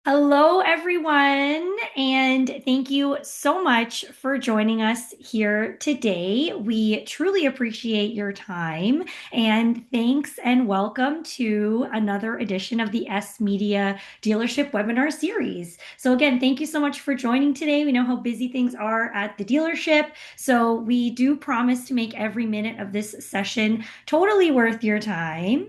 Hello, everyone, and thank you so much for joining us here today. We truly appreciate your time, and thanks and welcome to another edition of the sMedia Dealership Webinar Series. So, again, thank you so much for joining today. We know how busy things are at the dealership, so we do promise to make every minute of this session totally worth your time.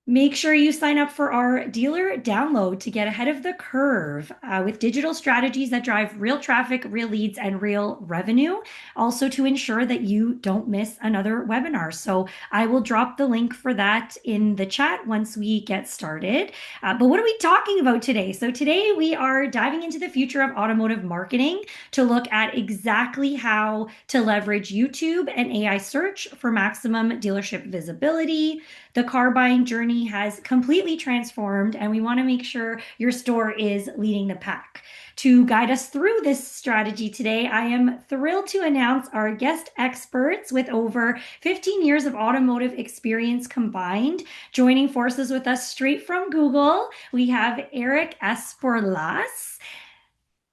Make sure you sign up for our dealer download to get ahead of the curve with digital strategies that drive real traffic, real leads, and real revenue. Also, to ensure that you don't miss another webinar. So, I will drop the link for that in the chat once we get started. But what are we talking about today? So, today we are diving into the future of automotive marketing to look at exactly how to leverage YouTube and AI search for maximum dealership visibility. The car buying journey has completely transformed, and we want to make sure your store is leading the pack. To guide us through this strategy today, I am thrilled to announce our guest experts with over 15 years of automotive experience combined. Joining forces with us straight from Google, we have Eric Esporlas.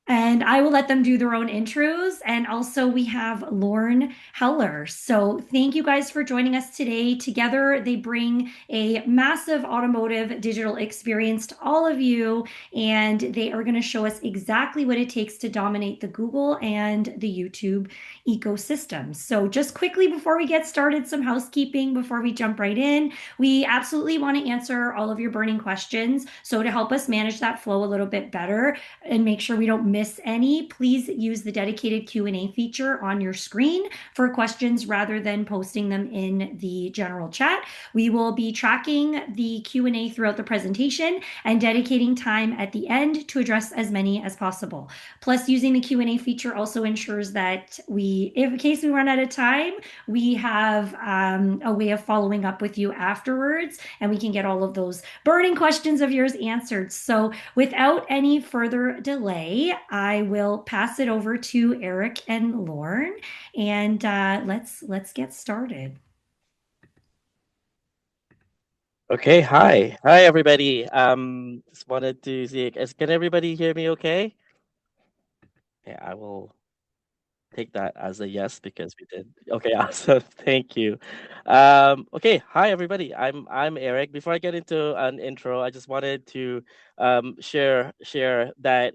And I will let them do their own intros. And also, we have Lorne Heller. So, thank you guys for joining us today. Together, they bring a massive automotive digital experience to all of you. And they are going to show us exactly what it takes to dominate the Google and the YouTube ecosystems. So, just quickly before we get started, some housekeeping before we jump right in. We absolutely want to answer all of your burning questions. So, to help us manage that flow a little bit better, and make sure we don't miss any, please use the dedicated Q&A feature on your screen for questions rather than posting them in the general chat. We will be tracking the Q&A throughout the presentation and dedicating time at the end to address as many as possible. Plus, using the Q&A feature also ensures that in case we run out of time, we have a way of following up with you afterwards, and we can get all of those burning questions of yours answered. So, without any further delay, I will pass it over to Eric and Lorne, and let's get started. Okay, hi everybody. Just wanted to see, can everybody hear me okay? Yeah, I will take that as a yes because we did. Okay, awesome. Thank you. Okay, hi everybody. I'm Eric. Before I get into an intro, I just wanted to share that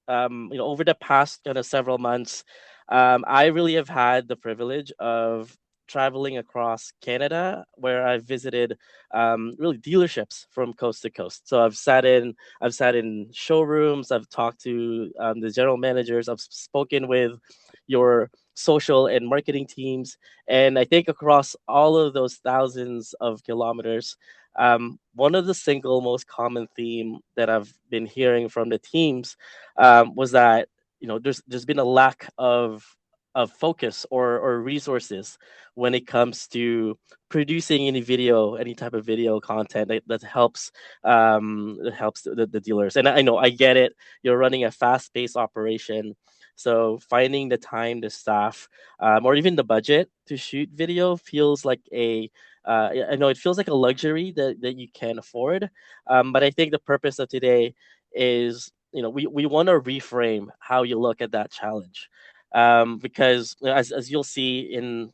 over the past kind of several months, I really have had the privilege of traveling across Canada, where I've visited really dealerships from coast to coast. So I've sat in showrooms, I've talked to the general managers, I've spoken with your social and marketing teams. And I think across all of those thousands of kilometers, one of the single most common theme that I've been hearing from the teams was that there's been a lack of focus or resources when it comes to producing any type of video content that helps the dealers. And I know I get it. You're running a fast-paced operation, so finding the time, the staff, or even the budget to shoot video feels like I know it feels like a luxury that you can afford. But I think the purpose of today is, we want to reframe how you look at that challenge. Because as you'll see in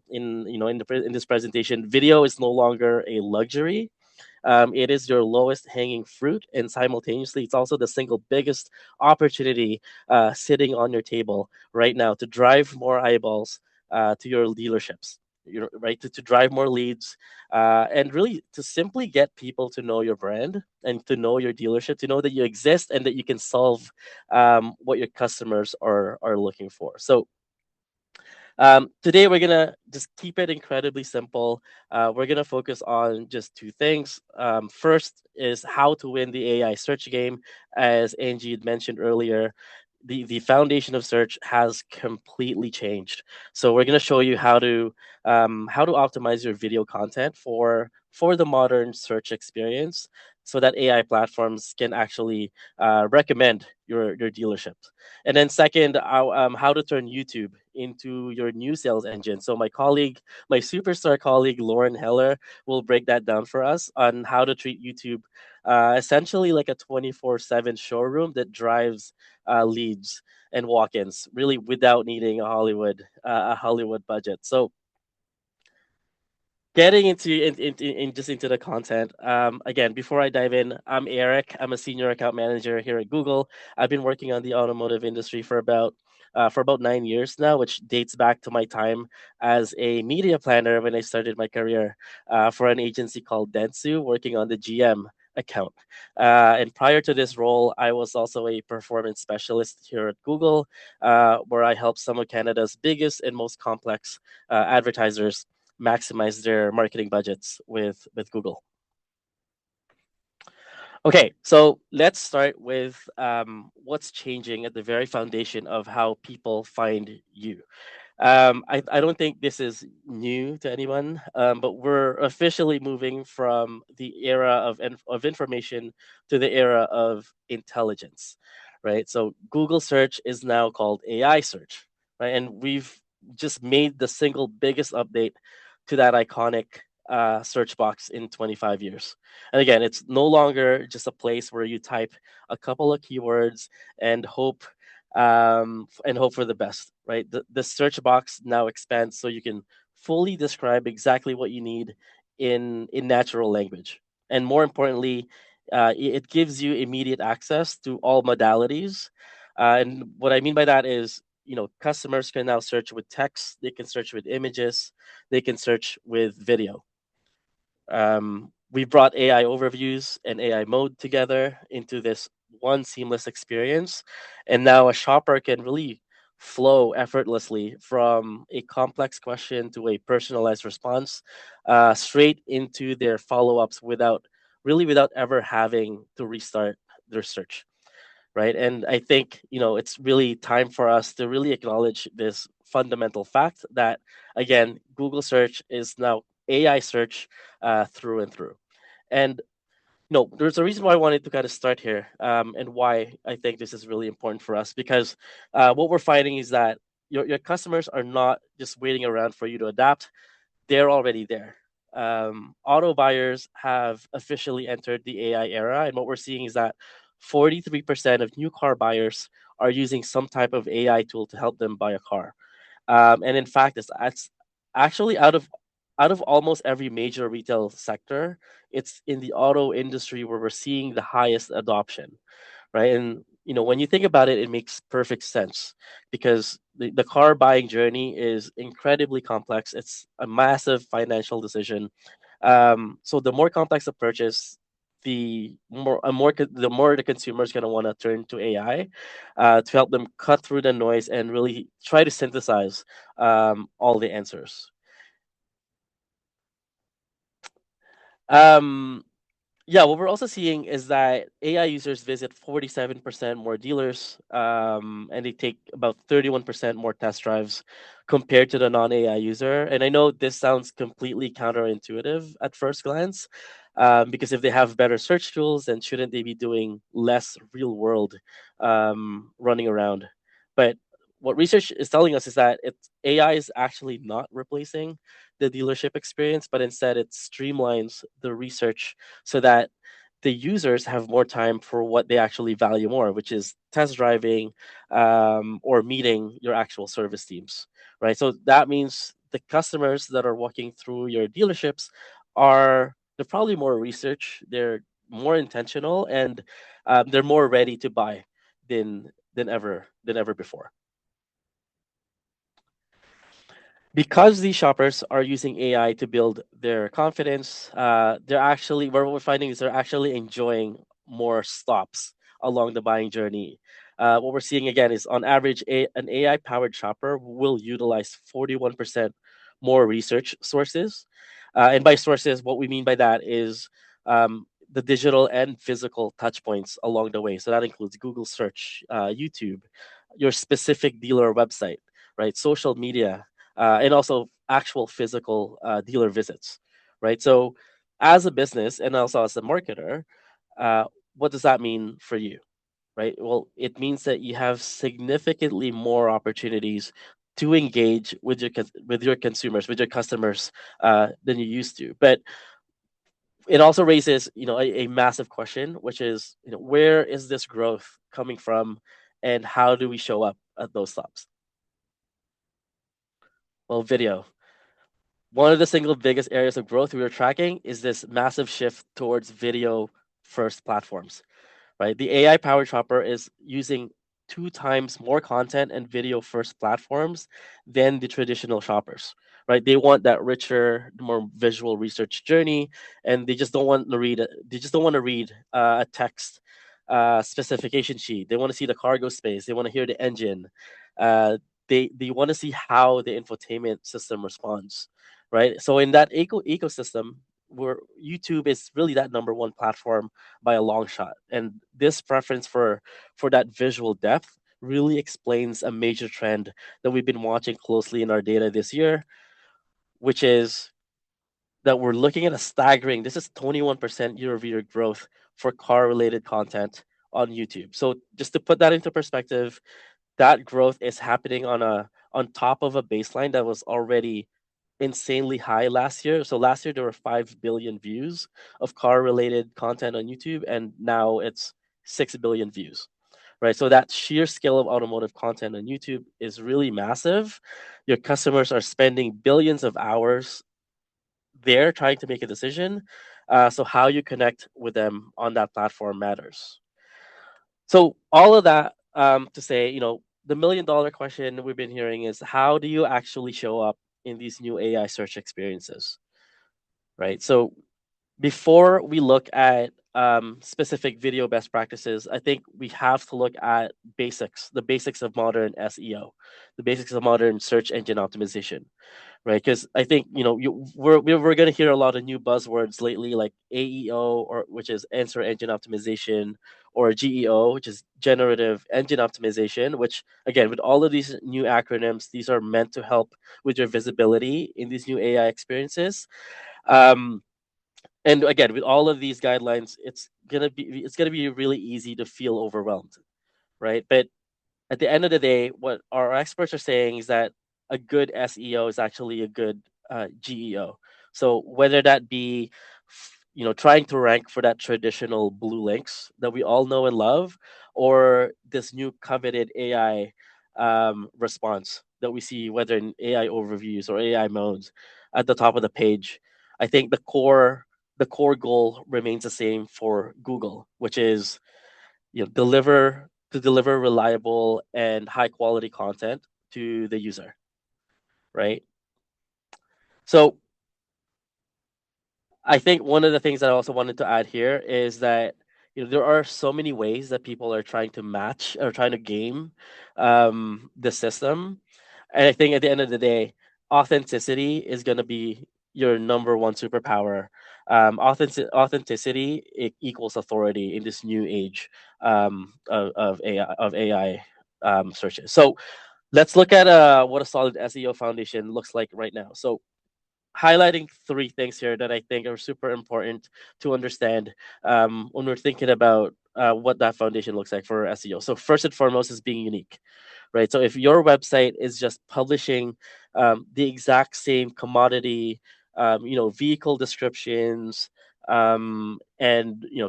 this presentation, video is no longer a luxury. It is your lowest hanging fruit, and simultaneously, it's also the single biggest opportunity sitting on your table right now to drive more eyeballs to your dealerships. Right, to drive more leads, and really to simply get people to know your brand and to know your dealership, to know that you exist and that you can solve what your customers are looking for. So today we're gonna just keep it incredibly simple. We're gonna focus on just two things. First is how to win the AI search game. As Angie had mentioned earlier, the foundation of search has completely changed. So we're gonna show you how to optimize your video content for the modern search experience so that AI platforms can actually recommend your dealership. And then second, how to turn YouTube into your new sales engine. So my superstar colleague Lorne Heller will break that down for us on how to treat YouTube essentially like a 24/7 showroom that drives leads and walk-ins, really without needing a Hollywood budget. So getting into the content, again, before I dive in, I'm Eric. I'm a senior account manager here at Google. I've been working on the automotive industry for about 9 years now, which dates back to my time as a media planner when I started my career for an agency called Dentsu, working on the GM account. And prior to this role, I was also a performance specialist here at Google, where I helped some of Canada's biggest and most complex advertisers maximize their marketing budgets with Google. Okay, so let's start with what's changing at the very foundation of how people find you. I don't think this is new to anyone, but we're officially moving from the era of information to the era of intelligence, right? So Google search is now called AI search, right? And we've just made the single biggest update to that iconic search box in 25 years. And again, it's no longer just a place where you type a couple of keywords and hope for the best, right? The search box now expands so you can fully describe exactly what you need in natural language. And more importantly, it gives you immediate access to all modalities. And what I mean by that is, customers can now search with text, they can search with images, they can search with video. We brought AI overviews and AI mode together into this one seamless experience. And now a shopper can really flow effortlessly from a complex question to a personalized response, straight into their follow ups without ever having to restart their search. Right. And I think, it's really time for us to really acknowledge this fundamental fact that, again, Google search is now AI search through and through. And no, there's a reason why I wanted to kind of start here, and why I think this is really important for us, because what we're finding is that your customers are not just waiting around for you to adapt, they're already there. Auto buyers have officially entered the AI era, and what we're seeing is that 43% of new car buyers are using some type of AI tool to help them buy a car. And in fact, it's actually out of almost every major retail sector, it's in the auto industry where we're seeing the highest adoption, right? And when you think about it, it makes perfect sense because the car buying journey is incredibly complex. It's a massive financial decision. So the more complex the purchase, the more the consumer is going to want to turn to AI to help them cut through the noise and really try to synthesize all the answers. Um, Yeah, what we're also seeing is that AI users visit 47% more dealers, and they take about 31% more test drives compared to the non-AI user. And I know this sounds completely counterintuitive at first glance, because if they have better search tools, then shouldn't they be doing less real world running around? But what research is telling us is that AI is actually not replacing the dealership experience, but instead it streamlines the research so that the users have more time for what they actually value more, which is test driving, or meeting your actual service teams, right? So that means the customers that are walking through your dealerships they're probably more research, they're more intentional, and they're more ready to buy than ever before. Because these shoppers are using AI to build their confidence, what we're finding is they're actually enjoying more stops along the buying journey. What we're seeing again is on average, an AI powered shopper will utilize 41% more research sources. And by sources, what we mean by that is the digital and physical touch points along the way. So that includes Google search, YouTube, your specific dealer website, right? Social media, and also actual physical dealer visits, right? So, as a business and also as a marketer, Uh, what does that mean for you? Right? Well, it means that you have significantly more opportunities to engage with your consumers, with your customers, than you used to. But it also raises, a massive question, which is, where is this growth coming from, and how do we show up at those stops? Well, video. One of the single biggest areas of growth we were tracking is this massive shift towards video first platforms, right? The AI powered shopper is using 2 times more content and video first platforms than the traditional shoppers, right? They want that richer, more visual research journey, and they just don't want to read. They just don't want to read a text specification sheet. They want to see the cargo space. They want to hear the engine. Uh, they want to see how the infotainment system responds, right? So in that ecosystem, where YouTube is really that number one platform by a long shot. And this preference for that visual depth really explains a major trend that we've been watching closely in our data this year, which is that we're looking at a staggering, this is 21% year-over-year growth for car related content on YouTube. So just to put that into perspective, that growth is happening on top of a baseline that was already insanely high last year. So last year there were 5 billion views of car related content on YouTube, and now it's 6 billion views. Right. So that sheer scale of automotive content on YouTube is really massive. Your customers are spending billions of hours there trying to make a decision. So how you connect with them on that platform matters. So all of that, to say, the $1 million question we've been hearing is, how do you actually show up in these new AI search experiences, right? So before we look at specific video best practices, I think we have to look at the basics of modern SEO, the basics of modern search engine optimization, right? Because I think we're going to hear a lot of new buzzwords lately, like AEO, or which is answer engine optimization, or GEO, which is generative engine optimization. Which again, with all of these new acronyms, these are meant to help with your visibility in these new AI experiences. Um, and again, with all of these guidelines, it's gonna be really easy to feel overwhelmed, right? But at the end of the day, what our experts are saying is that a good SEO is actually a good GEO. So whether that be, trying to rank for that traditional blue links that we all know and love, or this new coveted AI response that we see, whether in AI overviews or AI modes at the top of the page, I think the core goal remains the same for Google, which is, deliver reliable and high quality content to the user, right? So I think one of the things that I also wanted to add here is that, there are so many ways that people are trying to match or trying to game the system, and I think at the end of the day, authenticity is going to be your number one superpower. Authenticity equals authority in this new age of AI searches. So let's look at what a solid SEO foundation looks like right now. So highlighting 3 things here that I think are super important to understand when we're thinking about what that foundation looks like for SEO. So first and foremost is being unique, right? So if your website is just publishing the exact same commodity, vehicle descriptions, and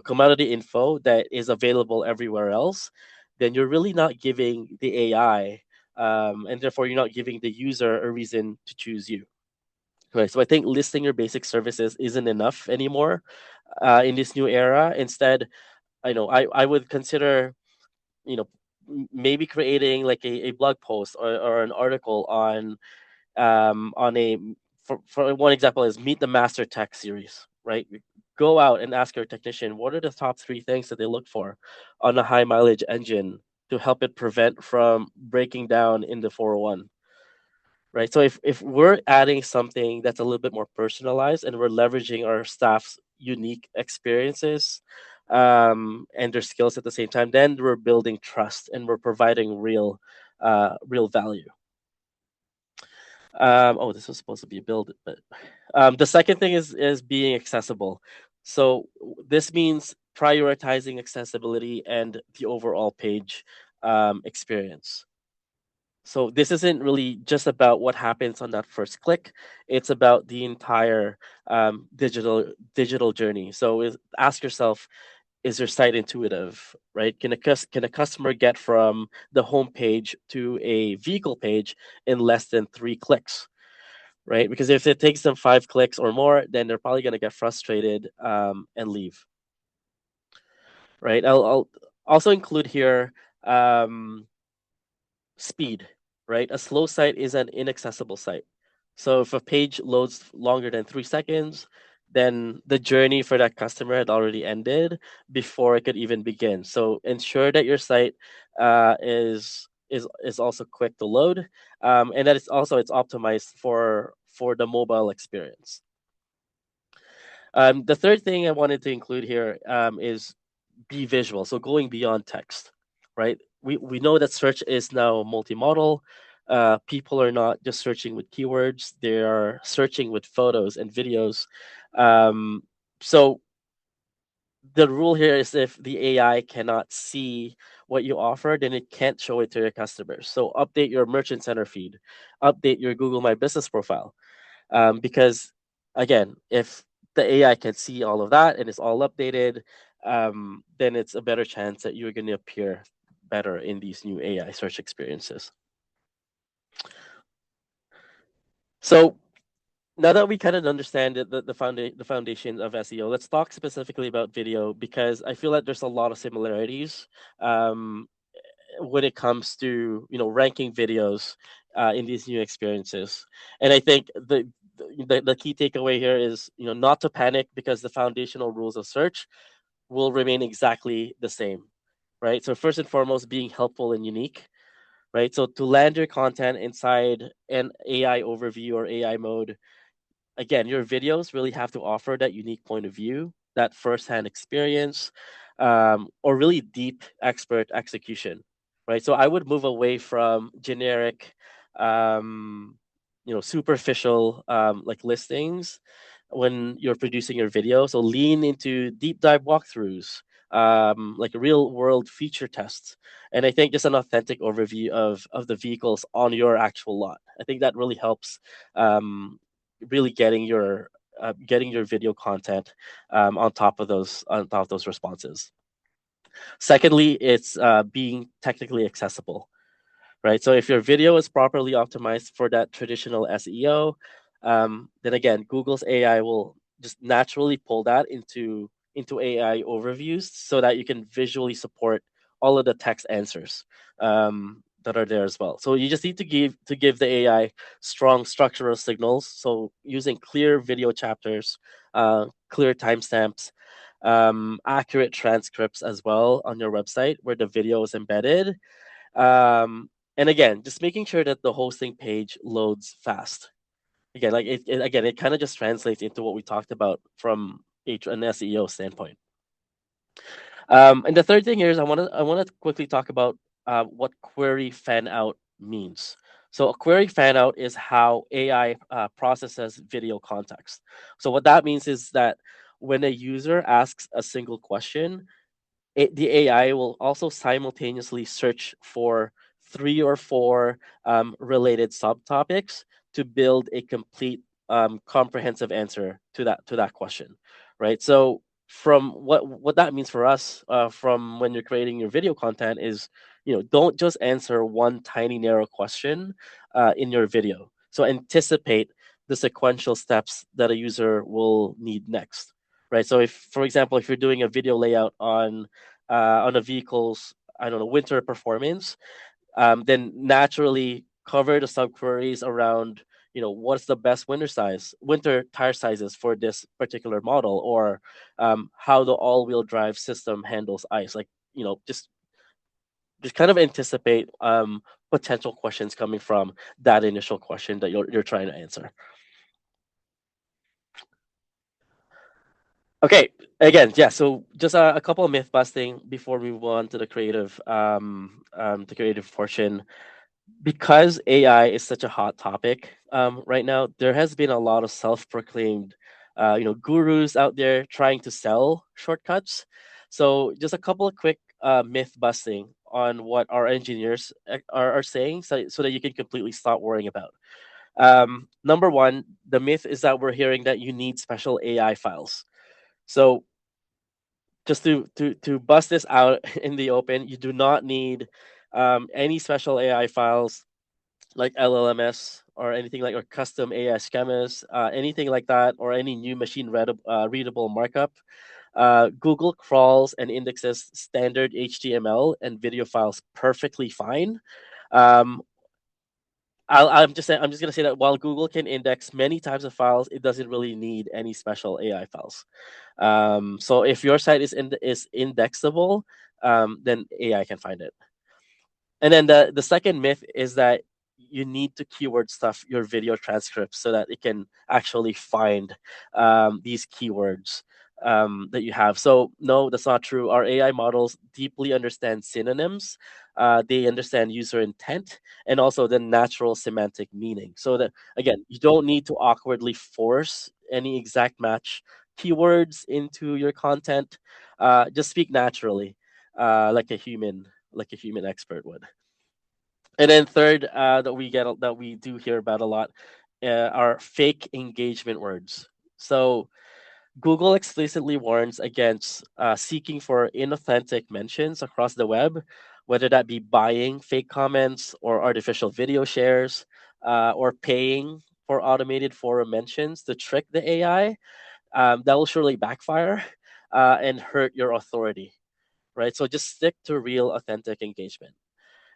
commodity info that is available everywhere else, then you're really not giving the AI, and therefore you're not giving the user a reason to choose you. Right. So I think listing your basic services isn't enough anymore in this new era. Instead, I would consider, you know, maybe creating like a blog post or an article on a for one example is Meet the Master Tech series, right? Go out and ask your technician what are the top 3 things that they look for on a high mileage engine to help it prevent from breaking down in the 401, right? So if we're adding something that's a little bit more personalized and we're leveraging our staff's unique experiences and their skills at the same time, then we're building trust and we're providing real value. Oh, this was supposed to be a build, but the second thing is being accessible. So this means prioritizing accessibility and the overall page experience. So this isn't really just about what happens on that first click. It's about the entire digital journey. So ask yourself, is your site intuitive, right? Can a customer get from the home page to a vehicle page in less than 3 clicks, right? Because if it takes them 5 clicks or more, then they're probably going to get frustrated and leave, right? I'll also include here um, speed, right? A slow site is an inaccessible site. So if a page loads longer than 3 seconds, then the journey for that customer had already ended before it could even begin. So ensure that your site is also quick to load, and that it's optimized for the mobile experience. The third thing I wanted to include here is be visual. So going beyond text, right? We know that search is now multimodal. People are not just searching with keywords; they are searching with photos and videos. Um, so the rule here is if the AI cannot see what you offer, then it can't show it to your customers. So update your merchant center feed, update your Google My Business profile, because again, if the AI can see all of that and it's all updated, then it's a better chance that you're going to appear better in these new AI search experiences. So now that we kind of understand the foundation of SEO, let's talk specifically about video because I feel that there's a lot of similarities um, when it comes to ranking videos in these new experiences. And I think the key takeaway here is not to panic because the foundational rules of search will remain exactly the same, right? So first and foremost, being helpful and unique, right? So to land your content inside an AI overview or AI mode, again, your videos really have to offer that unique point of view, that firsthand experience, or really deep expert execution, right? So I would move away from generic, um, superficial like listings when you're producing your video. So lean into deep dive walkthroughs, like real world feature tests, and I think just an authentic overview of the vehicles on your actual lot. I think that really helps really getting your video content on top of those responses. Secondly, it's being technically accessible, right? So if your video is properly optimized for that traditional SEO, then again, Google's AI will just naturally pull that into AI overviews so that you can visually support all of the text answers that are there as well. So you just need to give the AI strong structural signals. So using clear video chapters, clear timestamps, accurate transcripts as well on your website where the video is embedded, and again, just making sure that the hosting page loads fast. Again, like it kind of just translates into what we talked about from an SEO standpoint. And the third thing here is I want to quickly talk about what query fan out means. So a query fan out is how AI processes video context. So what that means is that when a user asks a single question, the AI will also simultaneously search for 3 or 4 related subtopics to build a complete, comprehensive answer to that question, right? So from what that means for us, from when you're creating your video content is, don't just answer one tiny narrow question in your video. So anticipate the sequential steps that a user will need next, right? So if, for example, if you're doing a video layout on a vehicle's, I don't know, winter performance, then naturally cover the subqueries around, what's the best winter tire sizes for this particular model, or how the all-wheel drive system handles ice. Like, just kind of anticipate potential questions coming from that initial question that you're trying to answer. Okay, again, yeah. So just a couple of myth busting before we move on to the creative portion. Because AI is such a hot topic right now, there has been a lot of self-proclaimed, gurus out there trying to sell shortcuts. So just a couple of quick myth busting on what our engineers are saying, so that you can completely stop worrying about. Number one, the myth is that we're hearing that you need special AI files. So just to bust this out in the open, you do not need any special AI files like LLMS or anything like or custom AI schemas, anything like that, or any new readable markup. Google crawls and indexes standard HTML and video files perfectly fine. Um, I'm just gonna say that while Google can index many types of files, it doesn't really need any special AI files. So if your site is indexable, then AI can find it. And then the second myth is that you need to keyword stuff your video transcripts so that it can actually find these keywords that you have. So no, that's not true. Our AI models deeply understand synonyms. They understand user intent and also the natural semantic meaning. So that again, you don't need to awkwardly force any exact match keywords into your content. Just speak naturally, like a human expert would. And then third, that we do hear about a lot, are fake engagement words. So Google explicitly warns against seeking for inauthentic mentions across the web, whether that be buying fake comments or artificial video shares, or paying for automated forum mentions to trick the AI. That will surely backfire and hurt your authority, right? So just stick to real, authentic engagement.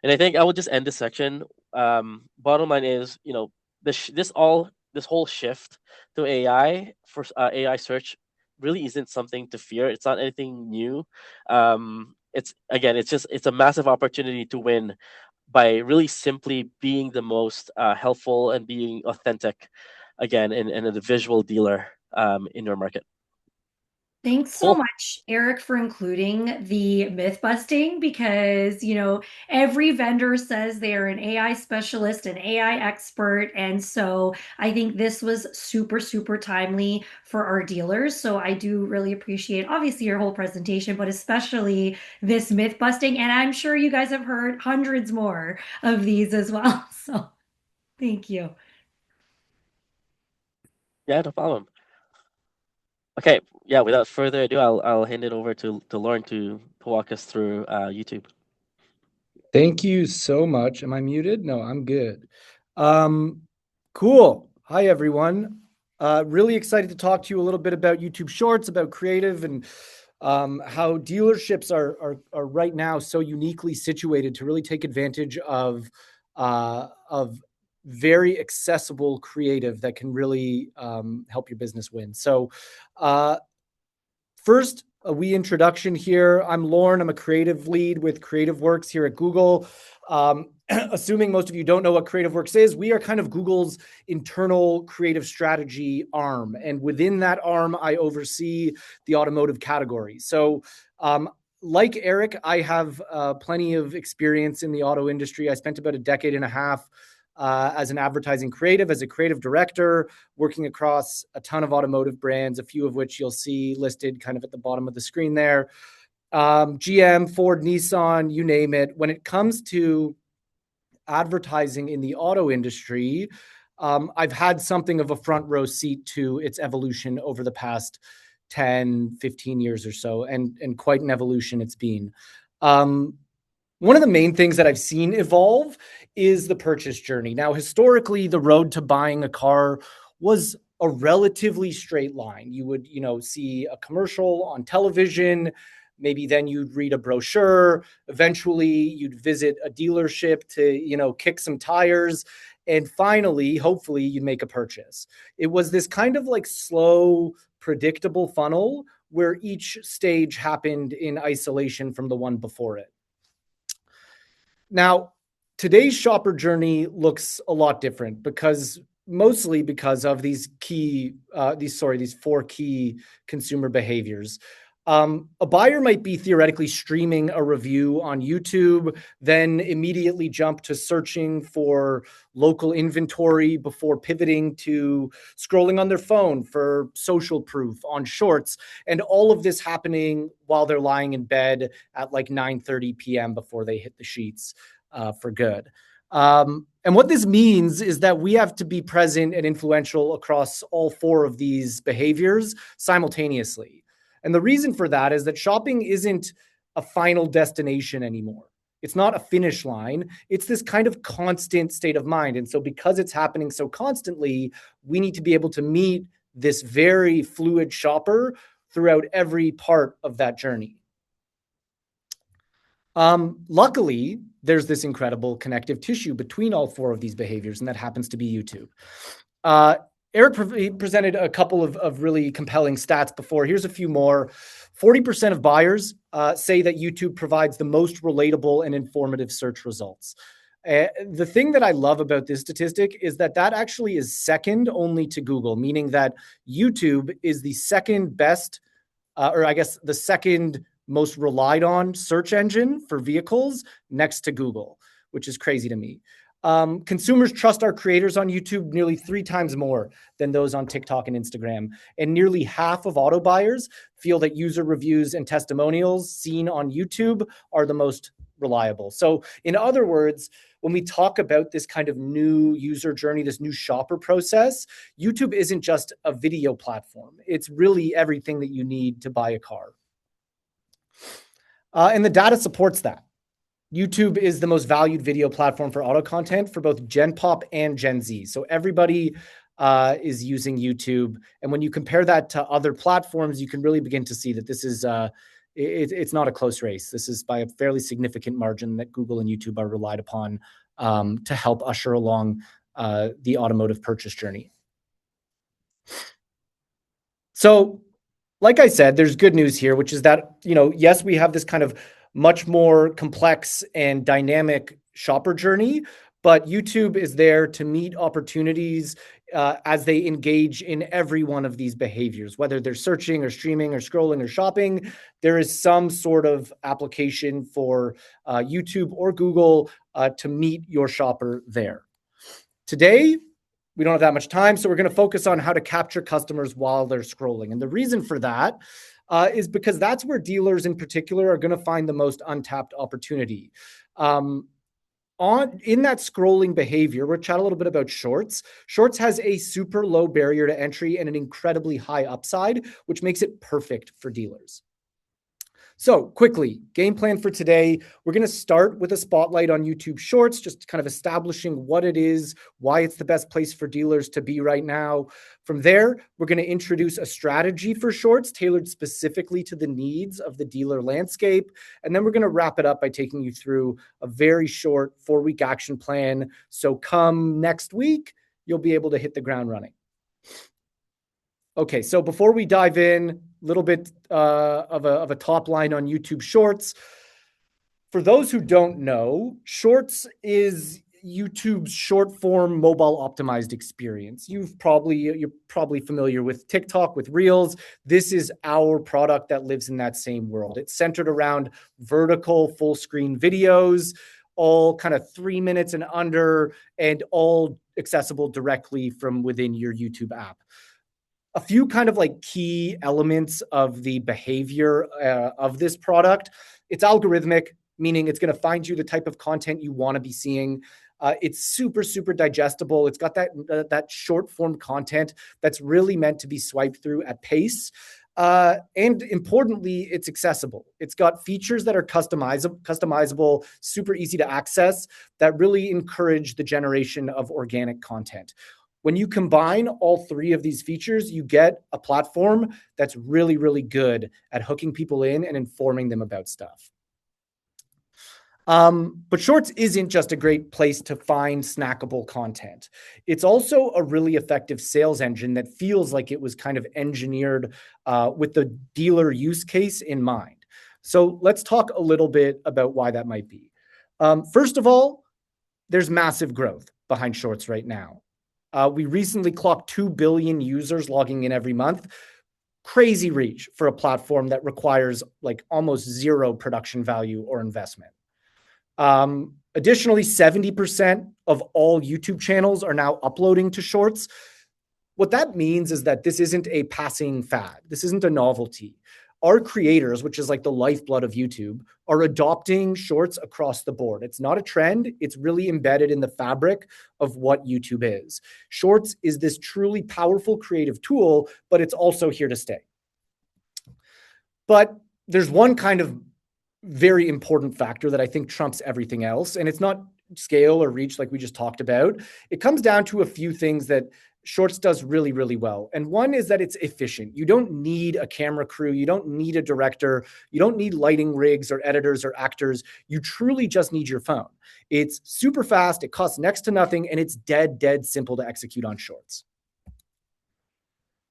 And I think I will just end this section. Bottom line is, this whole shift to AI for AI search really isn't something to fear. It's not anything new. It's a massive opportunity to win by really simply being the most helpful and being authentic, again, and a visual dealer in your market. Thanks so Cool. much, Eric, for including the myth busting because, every vendor says they are an AI specialist, an AI expert. And so I think this was super, super timely for our dealers. So I do really appreciate, obviously, your whole presentation, but especially this myth busting. And I'm sure you guys have heard hundreds more of these as well. So thank you. Yeah, no problem. Okay, yeah. Without further ado, I'll hand it over to Lauren to walk us through YouTube. Thank you so much. Am I muted? No, I'm good. Um, cool. Hi, everyone. Really excited to talk to you a little bit about YouTube Shorts, about creative, and how dealerships are right now so uniquely situated to really take advantage of very accessible creative that can really help your business win. So, first, a wee introduction here. I'm Lorne. I'm a creative lead with Creative Works here at Google. Assuming most of you don't know what Creative Works is, we are kind of Google's internal creative strategy arm. And within that arm, I oversee the automotive category. So, like Eric, I have plenty of experience in the auto industry. I spent about a decade and a half as an advertising creative, as a creative director, working across a ton of automotive brands, a few of which you'll see listed kind of at the bottom of the screen there. GM, Ford, Nissan, you name it. When it comes to advertising in the auto industry, I've had something of a front row seat to its evolution over the past 10, 15 years or so, and quite an evolution it's been. One of the main things that I've seen evolve is the purchase journey. Now, historically, the road to buying a car was a relatively straight line. You would, see a commercial on television. Maybe then you'd read a brochure. Eventually, you'd visit a dealership to, kick some tires. And finally, hopefully, you'd make a purchase. It was this kind of like slow, predictable funnel where each stage happened in isolation from the one before it. Now, today's shopper journey looks a lot different mostly because of these four key consumer behaviors. A buyer might be theoretically streaming a review on YouTube, then immediately jump to searching for local inventory before pivoting to scrolling on their phone for social proof on shorts, and all of this happening while they're lying in bed at like 9:30 p.m. before they hit the sheets for good. And what this means is that we have to be present and influential across all four of these behaviors simultaneously. And the reason for that is that shopping isn't a final destination anymore. It's not a finish line. It's this kind of constant state of mind. And so because it's happening so constantly, we need to be able to meet this very fluid shopper throughout every part of that journey. Luckily, there's this incredible connective tissue between all four of these behaviors, and that happens to be YouTube. Eric presented a couple of really compelling stats before. Here's a few more. 40% of buyers say that YouTube provides the most relatable and informative search results. The thing that I love about this statistic is that actually is second only to Google, meaning that YouTube is the second best, or I guess the second most relied on search engine for vehicles next to Google, which is crazy to me. Consumers trust our creators on YouTube nearly 3 times more than those on TikTok and Instagram. And nearly half of auto buyers feel that user reviews and testimonials seen on YouTube are the most reliable. So in other words, when we talk about this kind of new user journey, this new shopper process, YouTube isn't just a video platform. It's really everything that you need to buy a car. And the data supports that. YouTube is the most valued video platform for auto content for both Gen Pop and Gen Z. So everybody is using YouTube. And when you compare that to other platforms, you can really begin to see that this is, it's not a close race. This is by a fairly significant margin that Google and YouTube are relied upon to help usher along the automotive purchase journey. So, like I said, there's good news here, which is that, yes, we have this kind of much more complex and dynamic shopper journey, but YouTube is there to meet opportunities as they engage in every one of these behaviors, whether they're searching or streaming or scrolling or shopping. There is some sort of application for YouTube or Google to meet your shopper there. Today, we don't have that much time, so we're going to focus on how to capture customers while they're scrolling. And the reason for that is because that's where dealers in particular are going to find the most untapped opportunity. In that scrolling behavior, we'll chat a little bit about Shorts. Shorts has a super low barrier to entry and an incredibly high upside, which makes it perfect for dealers. So quickly, game plan for today. We're going to start with a spotlight on YouTube Shorts, just kind of establishing what it is, why it's the best place for dealers to be right now. From there, we're going to introduce a strategy for Shorts tailored specifically to the needs of the dealer landscape. And then we're going to wrap it up by taking you through a very short 4-week action plan. So come next week, you'll be able to hit the ground running. Okay, so before we dive in, a little bit of a top line on YouTube Shorts. For those who don't know, Shorts is YouTube's short form mobile optimized experience. You're probably familiar with TikTok, with Reels. This is our product that lives in that same world. It's centered around vertical full screen videos, all kind of 3 minutes and under, and all accessible directly from within your YouTube app. A few kind of like key elements of the behavior of this product. It's algorithmic, meaning it's going to find you the type of content you want to be seeing. It's super, super digestible. It's got that short form content that's really meant to be swiped through at pace. And importantly, it's accessible. It's got features that are customizable, super easy to access, that really encourage the generation of organic content. When you combine all 3 of these features, you get a platform that's really, really good at hooking people in and informing them about stuff. But Shorts isn't just a great place to find snackable content. It's also a really effective sales engine that feels like it was kind of engineered with the dealer use case in mind. So let's talk a little bit about why that might be. First of all, there's massive growth behind Shorts right now. We recently clocked 2 billion users logging in every month. crazy reach for a platform that requires like almost zero production value or investment. Additionally, 70% of all YouTube channels are now uploading to Shorts. What that means is that this isn't a passing fad. This isn't a novelty. Our creators, which is like the lifeblood of YouTube, are adopting Shorts across the board. It's not a trend. It's really embedded in the fabric of what YouTube is. Shorts is this truly powerful creative tool, but it's also here to stay. But there's one kind of very important factor that I think trumps everything else, and it's not scale or reach like we just talked about. It comes down to a few things that Shorts does really, really well. And one is that it's efficient. You don't need a camera crew. You don't need a director. You don't need lighting rigs or editors or actors. You truly just need your phone. It's super fast. It costs next to nothing. And it's dead simple to execute on Shorts.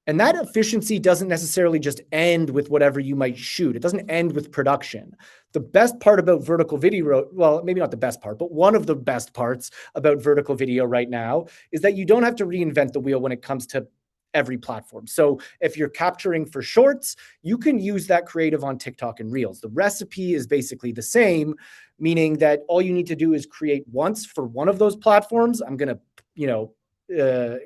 And that efficiency doesn't necessarily just end with whatever you might shoot. It doesn't end with production. The best part about vertical video, well, maybe not the best part, but one of the best parts about vertical video right now is that you don't have to reinvent the wheel when it comes to every platform. So if you're capturing for Shorts, you can use that creative on TikTok and Reels. The recipe is basically the same, meaning that all you need to do is create once for one of those platforms. I'm going to,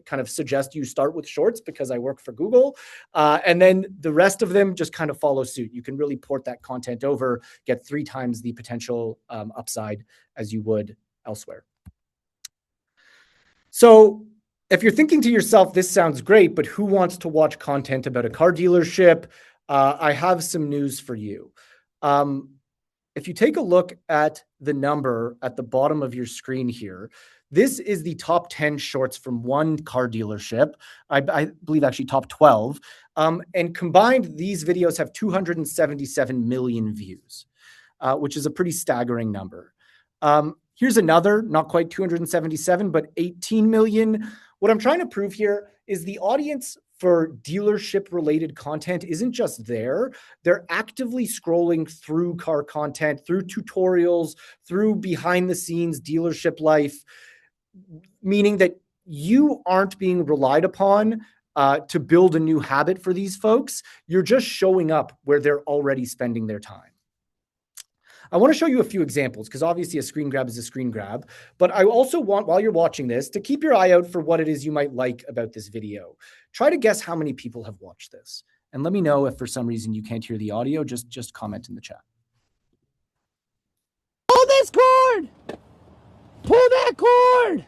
kind of suggest you start with Shorts because I work for Google. And then the rest of them just kind of follow suit. You can really port that content over, get 3 times the potential upside as you would elsewhere. So if you're thinking to yourself, this sounds great, but who wants to watch content about a car dealership? I have some news for you. If you take a look at the number at the bottom of your screen here, this is the top 10 Shorts from one car dealership. I believe actually top 12. And combined, these videos have 277 million views, which is a pretty staggering number. Here's another, not quite 277, but 18 million. What I'm trying to prove here is the audience for dealership-related content isn't just there. They're actively scrolling through car content, through tutorials, through behind-the-scenes dealership life, meaning that you aren't being relied upon to build a new habit for these folks. You're just showing up where they're already spending their time. I want to show you a few examples because obviously a screen grab is a screen grab, but I also want, while you're watching this, to keep your eye out for what it is you might like about this video. Try to guess how many people have watched this. And let me know if for some reason you can't hear the audio, just comment in the chat. Pull this cord! Pull that cord!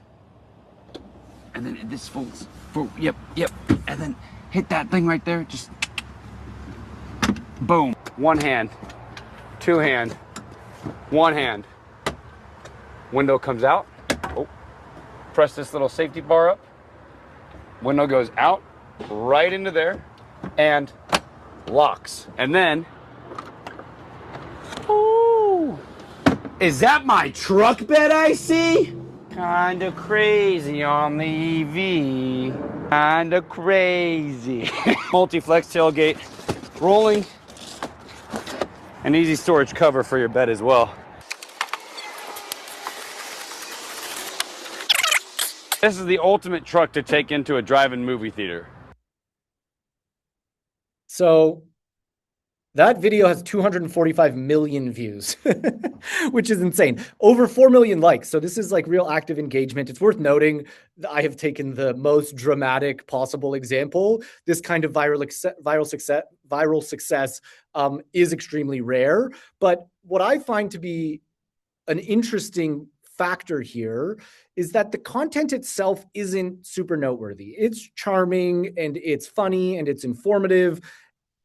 And then this folds. Yep. And then hit that thing right there. Just boom. One hand, two hand, one hand. Window comes out. Oh. Press this little safety bar up. Window goes out, right into there, and locks. And then, ooh, is that my truck bed I see? Kinda crazy on the EV. Kinda crazy. Multi-flex tailgate, rolling, an easy storage cover for your bed as well. This is the ultimate truck to take into a drive-in movie theater. So that video has 245 million views, which is insane. Over 4 million likes. So this is like real active engagement. It's worth noting that I have taken the most dramatic possible example. This kind of viral success is extremely rare. But what I find to be an interesting factor here is that the content itself isn't super noteworthy. It's charming and it's funny and it's informative.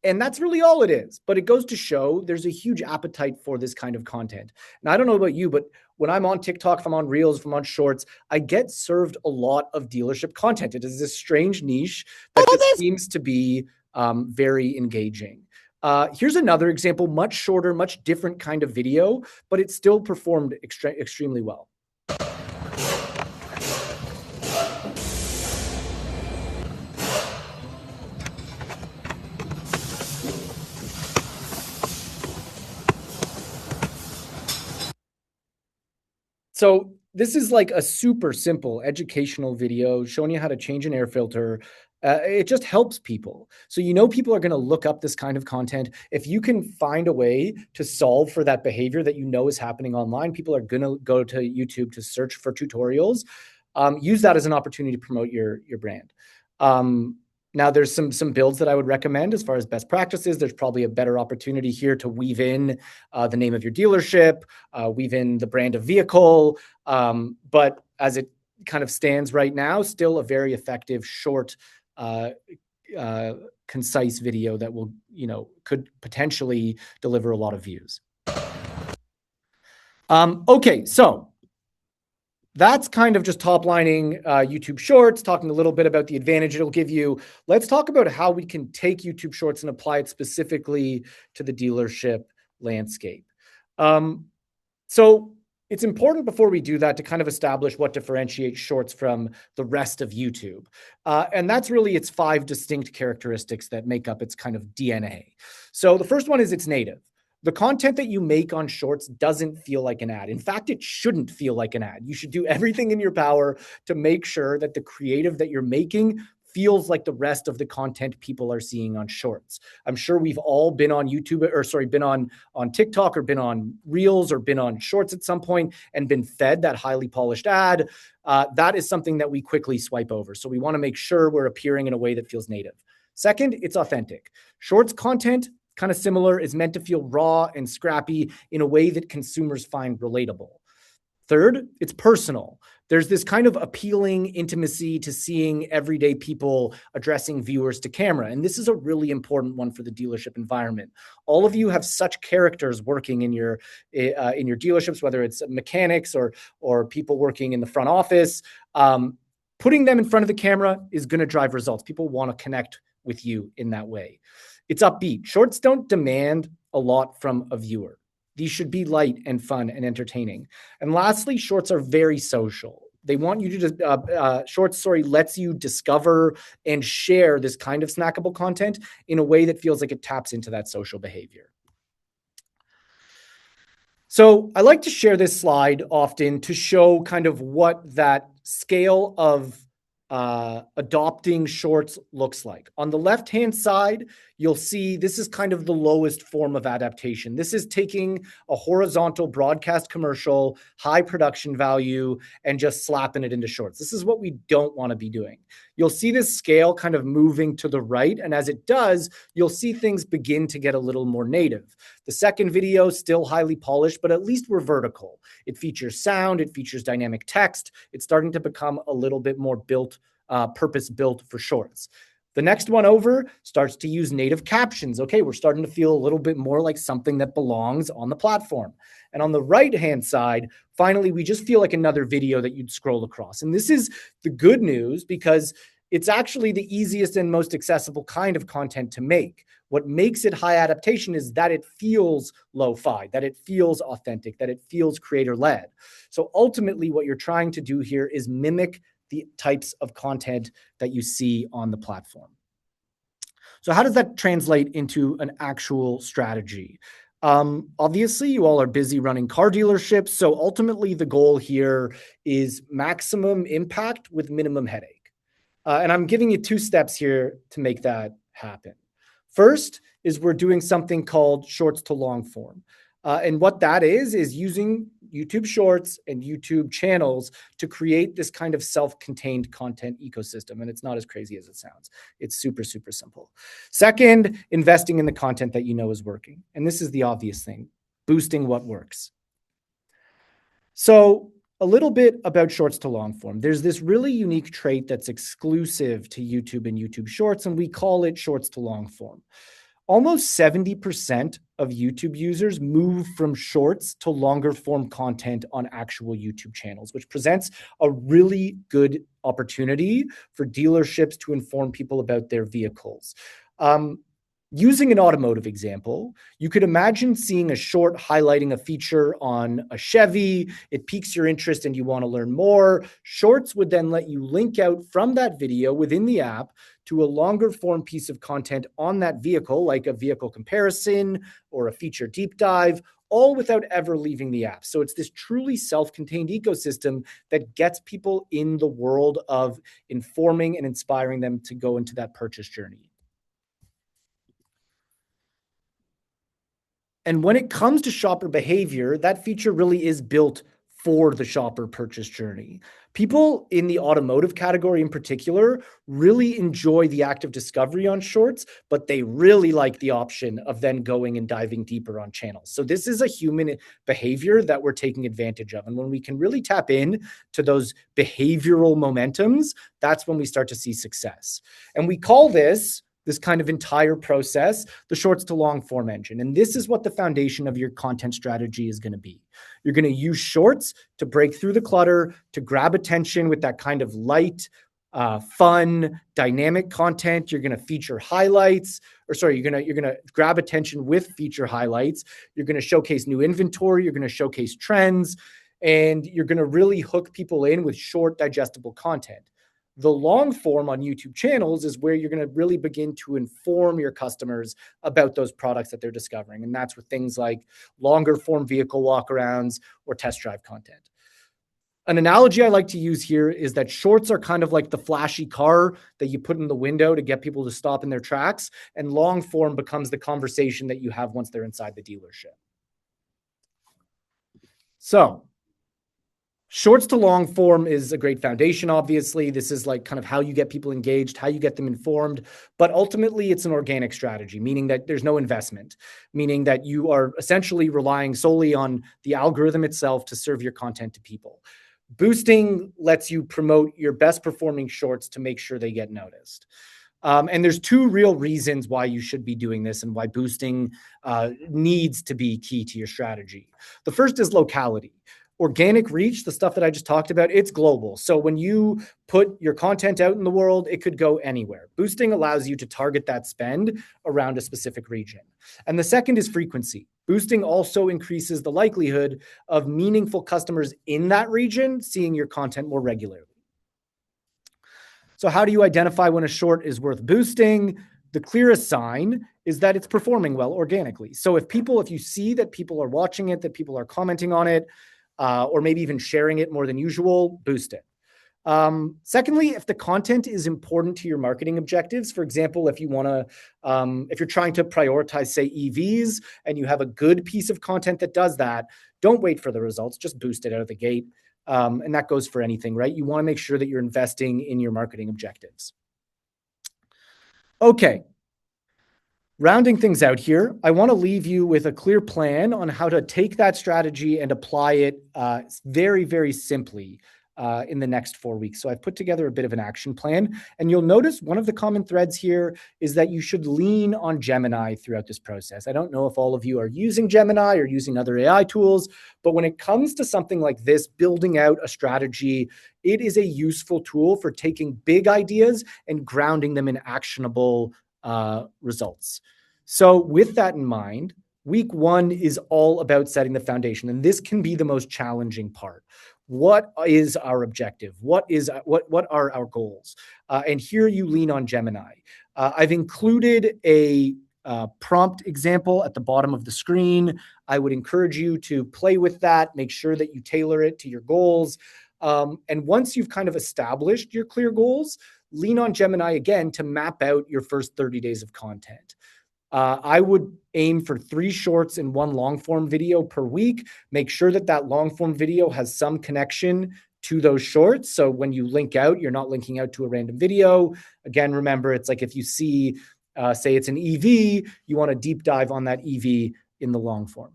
And that's really all it is. But it goes to show there's a huge appetite for this kind of content. And I don't know about you, but when I'm on TikTok, if I'm on Reels, if I'm on Shorts, I get served a lot of dealership content. It is this strange niche that just seems to be very engaging. Here's another example, much shorter, much different kind of video, but it still performed extremely well. So this is like a super simple educational video showing you how to change an air filter. It just helps people. So people are going to look up this kind of content. If you can find a way to solve for that behavior that is happening online, people are going to go to YouTube to search for tutorials. Use that as an opportunity to promote your brand. Now, there's some builds that I would recommend as far as best practices. There's probably a better opportunity here to weave in the name of your dealership, weave in the brand of vehicle. But as it kind of stands right now, still a very effective, short, concise video that will, could potentially deliver a lot of views. Okay, so that's kind of just top lining YouTube Shorts, talking a little bit about the advantage it'll give you. Let's talk about how we can take YouTube Shorts and apply it specifically to the dealership landscape. So it's important before we do that to kind of establish what differentiates Shorts from the rest of YouTube. And that's really its 5 distinct characteristics that make up its kind of DNA. So the first one is it's native. The content that you make on Shorts doesn't feel like an ad. In fact, it shouldn't feel like an ad. You should do everything in your power to make sure that the creative that you're making feels like the rest of the content people are seeing on Shorts. I'm sure we've all been on been on TikTok or been on Reels or been on Shorts at some point and been fed that highly polished ad. That is something that we quickly swipe over. So we want to make sure we're appearing in a way that feels native. Second, it's authentic. Shorts content, kind of similar, is meant to feel raw and scrappy in a way that consumers find relatable. Third, it's personal. There's this kind of appealing intimacy to seeing everyday people addressing viewers to camera. And this is a really important one for the dealership environment. All of you have such characters working in your dealerships, whether it's mechanics or people working in the front office. Putting them in front of the camera is going to drive results. People want to connect with you in that way. It's upbeat. Shorts don't demand a lot from a viewer. These should be light and fun and entertaining. And lastly, Shorts are very social. They want you to Shorts lets you discover and share this kind of snackable content in a way that feels like it taps into that social behavior. So I like to share this slide often to show kind of what that scale of adopting Shorts looks like. On the left-hand side, you'll see this is kind of the lowest form of adaptation. This is taking a horizontal broadcast commercial, high production value, and just slapping it into Shorts. This is what we don't want to be doing. You'll see this scale kind of moving to the right, and as it does, you'll see things begin to get a little more native. The second video, still highly polished, but at least we're vertical. It features sound, it features dynamic text. It's starting to become a little bit more purpose-built for Shorts. The next one over starts to use native captions. Okay, we're starting to feel a little bit more like something that belongs on the platform. And on the right-hand side, finally, we just feel like another video that you'd scroll across. And this is the good news because it's actually the easiest and most accessible kind of content to make. What makes it high adaptation is that it feels lo-fi, that it feels authentic, that it feels creator-led. So ultimately, what you're trying to do here is mimic the types of content that you see on the platform. So how does that translate into an actual strategy? Obviously, you all are busy running car dealerships. So ultimately, the goal here is maximum impact with minimum headache. And I'm giving you 2 steps here to make that happen. First is we're doing something called Shorts to long form. And what that is using YouTube Shorts and YouTube channels to create this kind of self-contained content ecosystem. And it's not as crazy as it sounds. It's super, super simple. Second, investing in the content that you know is working. And this is the obvious thing, boosting what works. So a little bit about Shorts to long form. There's this really unique trait that's exclusive to YouTube and YouTube Shorts, and we call it Shorts to long form. Almost 70% of YouTube users move from Shorts to longer form content on actual YouTube channels, which presents a really good opportunity for dealerships to inform people about their vehicles. Using an automotive example, you could imagine seeing a short highlighting a feature on a Chevy. It piques your interest and you want to learn more. Shorts would then let you link out from that video within the app to a longer form piece of content on that vehicle, like a vehicle comparison or a feature deep dive, all without ever leaving the app. So it's this truly self-contained ecosystem that gets people in the world of informing and inspiring them to go into that purchase journey. And when it comes to shopper behavior, that feature really is built for the shopper purchase journey. People in the automotive category in particular really enjoy the act of discovery on shorts, but they really like the option of then going and diving deeper on channels. So this is a human behavior that we're taking advantage of. And when we can really tap in to those behavioral momentums, that's when we start to see success. And we call this kind of entire process, the shorts to long form engine. And this is what the foundation of your content strategy is going to be. You're going to use shorts to break through the clutter, to grab attention with that kind of light, fun, dynamic content. You're going to feature highlights, you're going to grab attention with feature highlights. You're going to showcase new inventory. You're going to showcase trends, and you're going to really hook people in with short, digestible content. The long form on YouTube channels is where you're going to really begin to inform your customers about those products that they're discovering. And that's with things like longer form vehicle walkarounds or test drive content. An analogy I like to use here is that shorts are kind of like the flashy car that you put in the window to get people to stop in their tracks, and long form becomes the conversation that you have once they're inside the dealership. So shorts to long form is a great foundation, obviously. This is like kind of how you get people engaged, how you get them informed. But ultimately, it's an organic strategy, meaning that there's no investment, meaning that you are essentially relying solely on the algorithm itself to serve your content to people. Boosting lets you promote your best performing shorts to make sure they get noticed. And there's two real reasons why you should be doing this and why boosting needs to be key to your strategy. The first is locality. Organic reach, the stuff that I just talked about, it's global. So when you put your content out in the world, it could go anywhere. Boosting allows you to target that spend around a specific region. And the second is frequency. Boosting also increases the likelihood of meaningful customers in that region seeing your content more regularly. So how do you identify when a short is worth boosting? The clearest sign is that it's performing well organically. So if you see that people are watching it, that people are commenting on it, or maybe even sharing it more than usual, boost it. Secondly, if the content is important to your marketing objectives, for example, if you're trying to prioritize, say, EVs, and you have a good piece of content that does that, don't wait for the results, just boost it out of the gate. And that goes for anything, right? You want to make sure that you're investing in your marketing objectives. Okay. Rounding things out here, I want to leave you with a clear plan on how to take that strategy and apply it very, very simply in the next 4 weeks. So I've put together a bit of an action plan, and you'll notice one of the common threads here is that you should lean on Gemini throughout this process. I don't know if all of you are using Gemini or using other AI tools, but when it comes to something like this, building out a strategy, it is a useful tool for taking big ideas and grounding them in actionable results. So with that in mind, week 1 is all about setting the foundation, and this can be the most challenging part. What is our objective? What are our goals? And here you lean on Gemini. I've included a prompt example at the bottom of the screen. I would encourage you to play with that, make sure that you tailor it to your goals. And once you've kind of established your clear goals, lean on Gemini again to map out your first 30 days of content. I would aim for 3 shorts and 1 long form video per week. Make sure that long form video has some connection to those shorts. So when you link out, you're not linking out to a random video. Again, remember, it's like if you see, say it's an EV, you want to deep dive on that EV in the long form.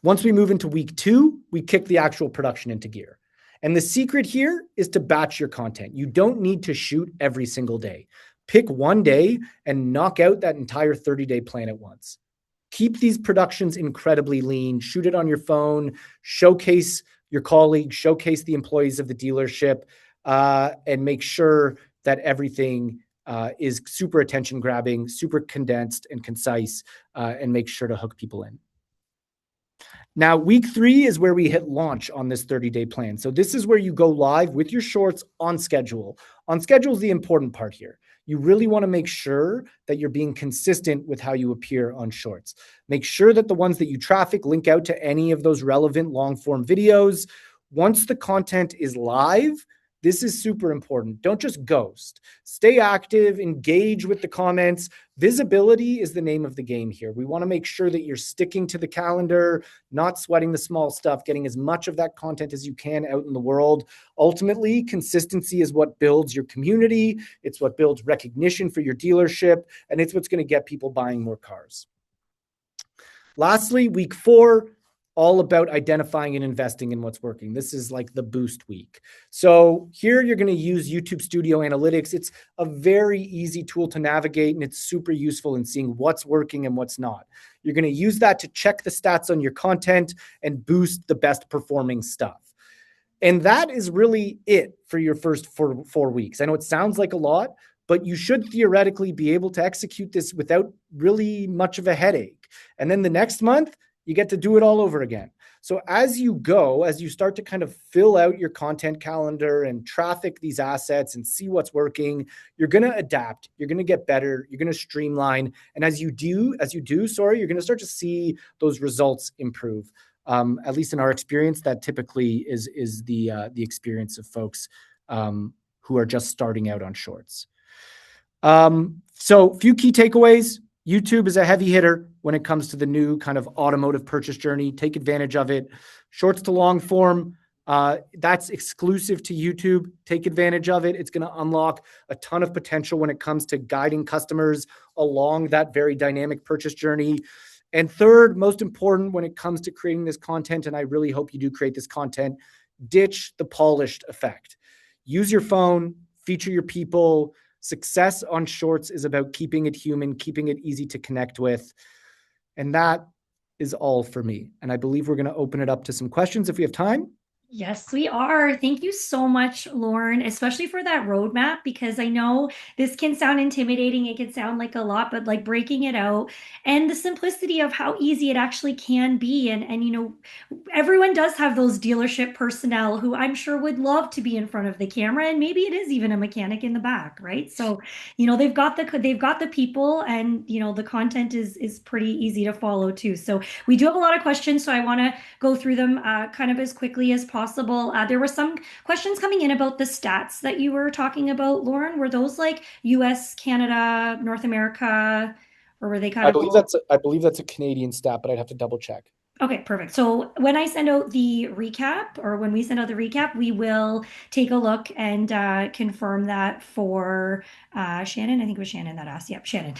Once we move into week 2, we kick the actual production into gear. And the secret here is to batch your content. You don't need to shoot every single day. Pick one day and knock out that entire 30-day plan at once. Keep these productions incredibly lean. Shoot it on your phone. Showcase your colleagues. Showcase the employees of the dealership, and make sure that everything is super attention-grabbing, super condensed and concise, and make sure to hook people in. Now, week 3 is where we hit launch on this 30-day plan. So this is where you go live with your shorts on schedule. On schedule is the important part here. you really want to make sure that you're being consistent with how you appear on Shorts. Make sure that the ones that you traffic link out to any of those relevant long form videos. Once the content is live, this is super important. Don't just ghost. Stay active, engage with the comments. Visibility is the name of the game here. We want to make sure that you're sticking to the calendar, not sweating the small stuff, getting as much of that content as you can out in the world. Ultimately, consistency is what builds your community. It's what builds recognition for your dealership, and it's what's going to get people buying more cars. Lastly, week 4, all about identifying and investing in what's working. This is like the boost week. So here you're going to use YouTube Studio Analytics. It's a very easy tool to navigate, and it's super useful in seeing what's working and what's not. You're going to use that to check the stats on your content and boost the best performing stuff. And that is really it for your first 4 weeks. I know it sounds like a lot, but you should theoretically be able to execute this without really much of a headache. And then the next month, you get to do it all over again. So as you go, as you start to kind of fill out your content calendar and traffic these assets and see what's working, you're going to adapt, you're going to get better, you're going to streamline. And as you do, you're going to start to see those results improve. At least in our experience, that typically is the experience of folks who are just starting out on Shorts. So a few key takeaways. YouTube is a heavy hitter when it comes to the new kind of automotive purchase journey. Take advantage of it. Shorts to long form, that's exclusive to YouTube. Take advantage of it. It's going to unlock a ton of potential when it comes to guiding customers along that very dynamic purchase journey. And third, most important when it comes to creating this content, and I really hope you do create this content, ditch the polished effect. Use your phone, feature your people. Success on Shorts is about keeping it human, keeping it easy to connect with. And that is all for me. And I believe we're going to open it up to some questions if we have time. Yes, we are. Thank you so much, Lorne, especially for that roadmap, because I know this can sound intimidating. It can sound like a lot, but like breaking it out and the simplicity of how easy it actually can be. And you know, everyone does have those dealership personnel who I'm sure would love to be in front of the camera, and maybe it is even a mechanic in the back, right? So, you know, they've got the people, and you know, the content is pretty easy to follow too. So we do have a lot of questions, so I want to go through them kind of as quickly as possible. There were some questions coming in about the stats that you were talking about, Lorne. Were those like US, Canada, North America, or were they kind I of believe that's a Canadian stat, but I'd have to double check. Okay, perfect. So when I send out the recap, or when we send out the recap, we will take a look and confirm that for Shannon. I think it was Shannon that asked. Yep, Shannon.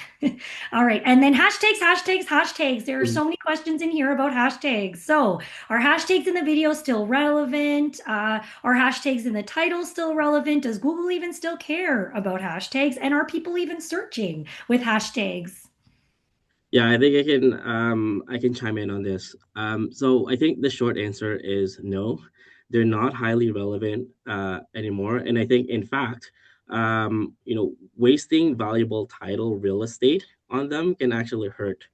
All right. And then hashtags. There are so many questions in here about hashtags. So are hashtags in the video still relevant? Are hashtags in the title still relevant? Does Google even still care about hashtags? And are people even searching with hashtags? Yeah, I think I can chime in on this. So I think the short answer is no. They're not highly relevant anymore. And I think, in fact, wasting valuable title real estate on them can actually hurt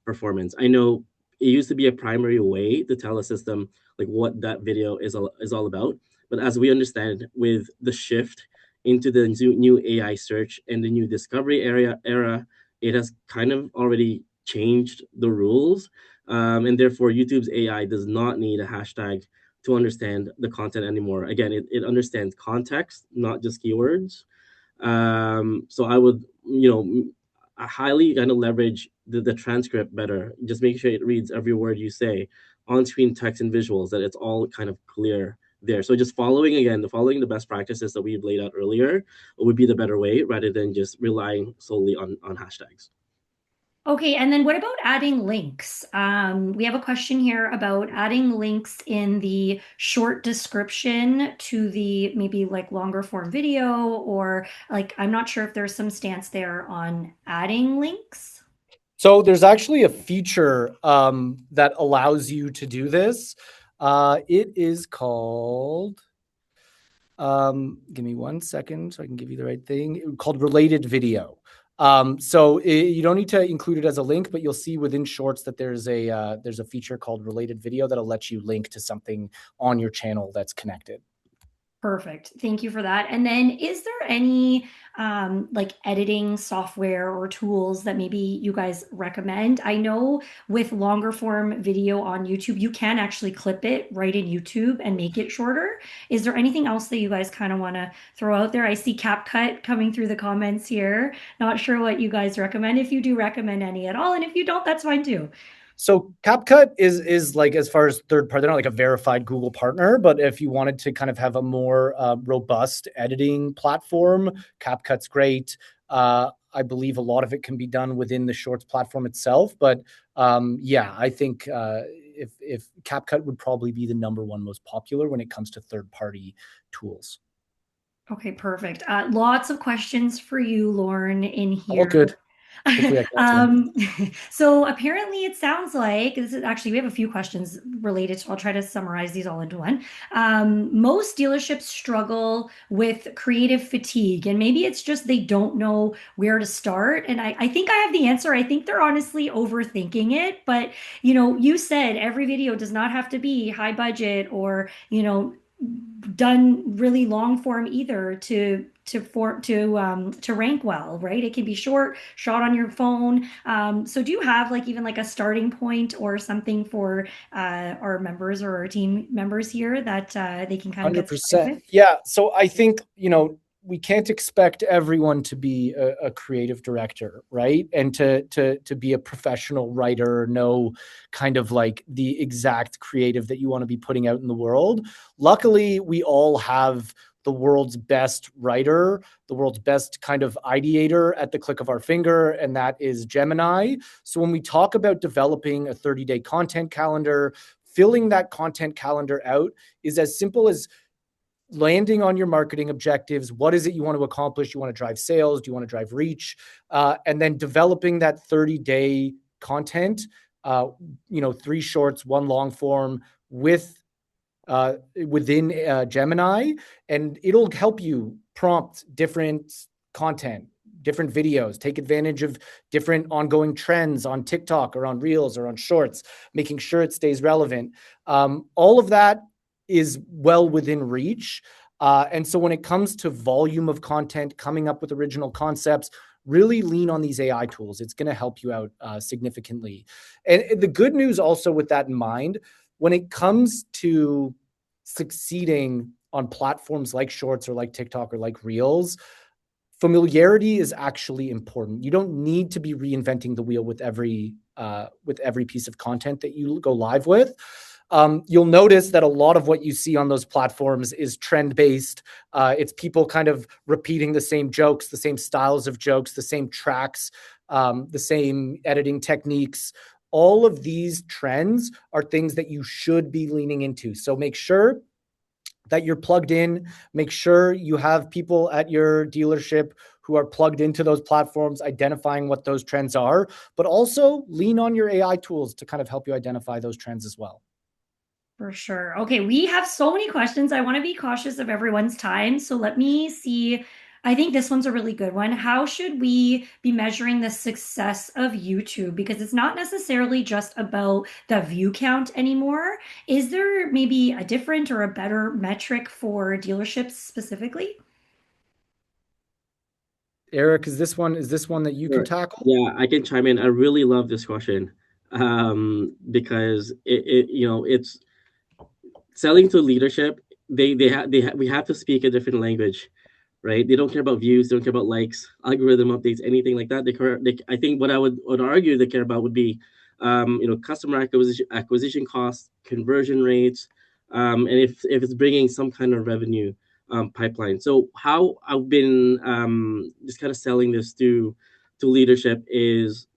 performance. I know it used to be a primary way to tell a system like what that video is all about. But as we understand, with the shift into the new AI search and the new discovery era, it has kind of already changed the rules. And therefore, YouTube's AI does not need a hashtag to understand the content anymore. Again, it understands context, not just keywords. So I would, I highly kind of leverage the transcript better. Just make sure it reads every word you say, on-screen text and visuals, that it's all kind of clear there. So just following the best practices that we've laid out earlier would be the better way, rather than just relying solely on hashtags. Okay, and then what about adding links? We have a question here about adding links in the short description to the maybe like longer form video, or like, I'm not sure if there's some stance there on adding links. So there's actually a feature that allows you to do this. It is called, give me 1 second so I can give you the right thing, called related video. You don't need to include it as a link, but you'll see within Shorts that there's a feature called related video that'll let you link to something on your channel that's connected. Perfect. Thank you for that. And then is there any like editing software or tools that maybe you guys recommend? I know with longer form video on YouTube, you can actually clip it right in YouTube and make it shorter. Is there anything else that you guys kind of want to throw out there? I see CapCut coming through the comments here. Not sure what you guys recommend, if you do recommend any at all. And if you don't, that's fine too. So CapCut is like, as far as third party, they're not like a verified Google partner, but if you wanted to kind of have a more robust editing platform, CapCut's great. I believe a lot of it can be done within the Shorts platform itself, but yeah, I think if CapCut would probably be the number one most popular when it comes to third party tools. Okay, perfect. Lots of questions for you, Lorne, in All here. good. Hopefully I can answer them. So apparently it sounds like this is actually, we have a few questions related, so I'll try to summarize these all into one. Most dealerships struggle with creative fatigue, and maybe it's just they don't know where to start. And I think I have the answer. I think they're honestly overthinking it. But, you said every video does not have to be high budget or, done really long form either to rank well, right? It can be short, shot on your phone. So do you have like even like a starting point or something for our members or our team members here that they can kind of get started 100%. with? Yeah. So I think, we can't expect everyone to be a creative director, right? And to be a professional writer, know kind of like the exact creative that you want to be putting out in the world. Luckily, we all have the world's best writer, the world's best kind of ideator at the click of our finger, and that is Gemini. So when we talk about developing a 30-day content calendar, filling that content calendar out is as simple as landing on your marketing objectives. What is it you want to accomplish? You want to drive sales? Do you want to drive reach? And then developing that 30-day content, 3 shorts, 1 long form within Gemini, and it'll help you prompt different content, different videos, take advantage of different ongoing trends on TikTok or on Reels or on Shorts, making sure it stays relevant. All of that is well within reach. And so when it comes to volume of content, coming up with original concepts, really lean on these AI tools. It's going to help you out significantly. And the good news also with that in mind, when it comes to succeeding on platforms like Shorts or like TikTok or like Reels, familiarity is actually important. You don't need to be reinventing the wheel with every piece of content that you go live with. You'll notice that a lot of what you see on those platforms is trend-based. It's people kind of repeating the same jokes, the same styles of jokes, the same tracks, the same editing techniques. All of these trends are things that you should be leaning into. So make sure that you're plugged in. Make sure you have people at your dealership who are plugged into those platforms, identifying what those trends are, but also lean on your AI tools to kind of help you identify those trends as well. For sure. Okay, we have so many questions. I want to be cautious of everyone's time. So let me see. I think this one's a really good one. How should we be measuring the success of YouTube? Because it's not necessarily just about the view count anymore. Is there maybe a different or a better metric for dealerships specifically? Eric, is this one that you can Sure. tackle? Yeah, I can chime in. I really love this question because it's selling to leadership. We have to speak a different language, right? They don't care about views, they don't care about likes, algorithm updates, anything like that. I think what I would argue they care about would be, customer acquisition costs, conversion rates, and if it's bringing some kind of revenue pipeline. So how I've been just kind of selling this to leadership is,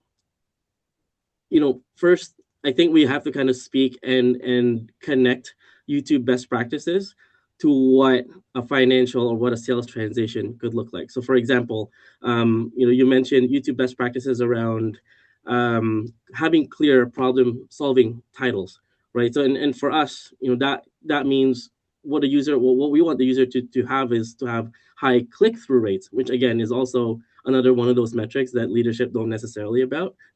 first, I think we have to kind of speak and connect YouTube best practices to what a financial or what a sales transition could look like. So, for example, you mentioned YouTube best practices around having clear problem-solving titles, right? So, and for us, that means what we want the user to have is to have high click-through rates, which again is also another one of those metrics that leadership don't necessarily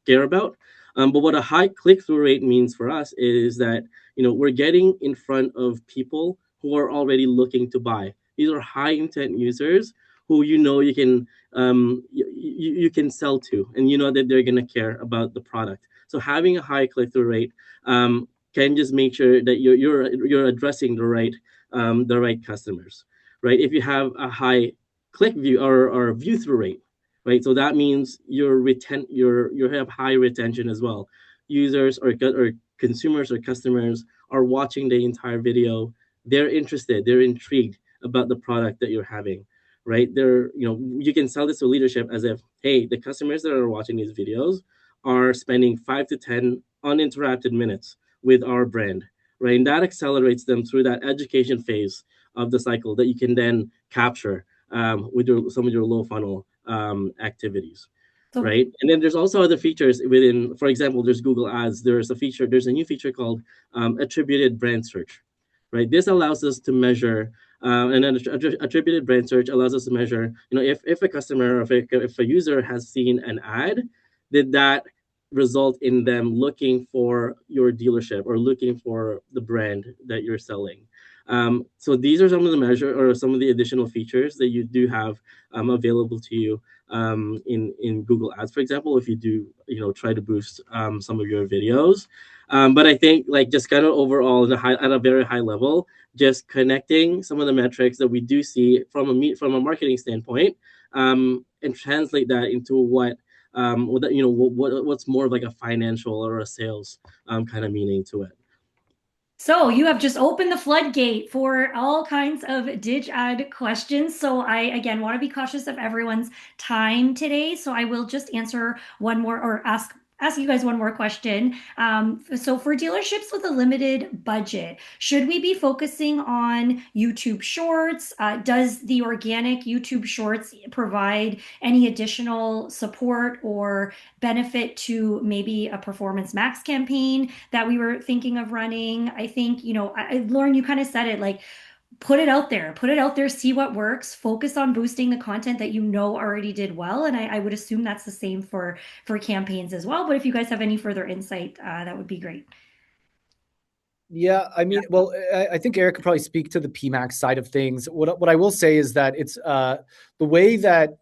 care about. But what a high click-through rate means for us is that we're getting in front of people who are already looking to buy. These are high intent users who you can sell to, and you know that they're gonna care about the product. So having a high click through rate can just make sure that you're addressing the right customers, right? If you have a high click view or view through rate, right? So that means you have high retention as well. Users or consumers or customers are watching the entire video. They're interested. They're intrigued about the product that you're having, right? You can sell this to leadership as if, hey, the customers that are watching these videos are spending 5 to 10 uninterrupted minutes with our brand, right? And that accelerates them through that education phase of the cycle that you can then capture with some of your low funnel activities, So right? And then there's also other features within, for example, there's Google Ads. There's a new feature called attributed brand search, right? This allows us to measure, and then attributed brand search allows us to measure, if a customer or if a user has seen an ad, did that result in them looking for your dealership or looking for the brand that you're selling? So these are some of the measure or some of the additional features that you do have available to you in Google Ads, for example, if you do try to boost some of your videos. But I think like just kind of overall at a very high level, just connecting some of the metrics that we do see from a marketing standpoint, and translate that into what's more of like a financial or a sales kind of meaning to it. So you have just opened the floodgate for all kinds of dig ad questions. So I again want to be cautious of everyone's time today. So I will just answer one more or ask you guys one more question. So for dealerships with a limited budget, should we be focusing on YouTube Shorts? Does the organic YouTube Shorts provide any additional support or benefit to maybe a Performance Max campaign that we were thinking of running? I think, Lorne, you kind of said it, like, put it out there, see what works, focus on boosting the content that you know already did well. And I would assume that's the same for campaigns as well. But if you guys have any further insight, that would be great. Yeah, I mean, well, I think Eric could probably speak to the PMAX side of things. What I will say is that it's the way that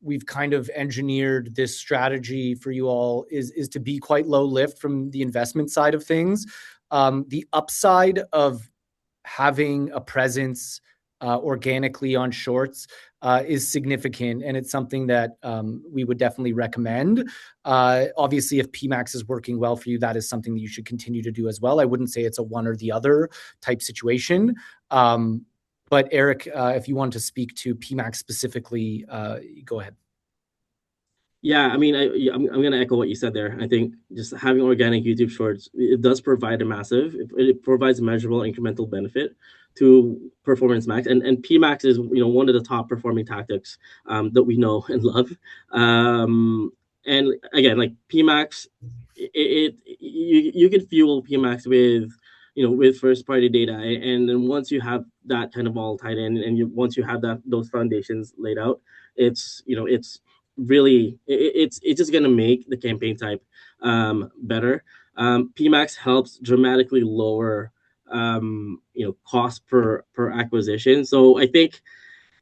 we've kind of engineered this strategy for you all is to be quite low lift from the investment side of things. The upside of having a presence organically on Shorts is significant, and it's something that we would definitely recommend. Obviously, if PMAX is working well for you, that is something that you should continue to do as well. I wouldn't say it's a one or the other type situation. But Eric, if you want to speak to PMAX specifically, go ahead. Yeah, I mean, I'm going to echo what you said there. I think just having organic YouTube Shorts, it does provide it provides a measurable incremental benefit to Performance Max, and PMax is one of the top performing tactics that we know and love. And again, like PMax, you can fuel PMax with first party data, and then once you have that kind of all tied in, and once you have those foundations laid out, it's really it's just going to make the campaign type better. PMax helps dramatically lower cost per acquisition. So I think,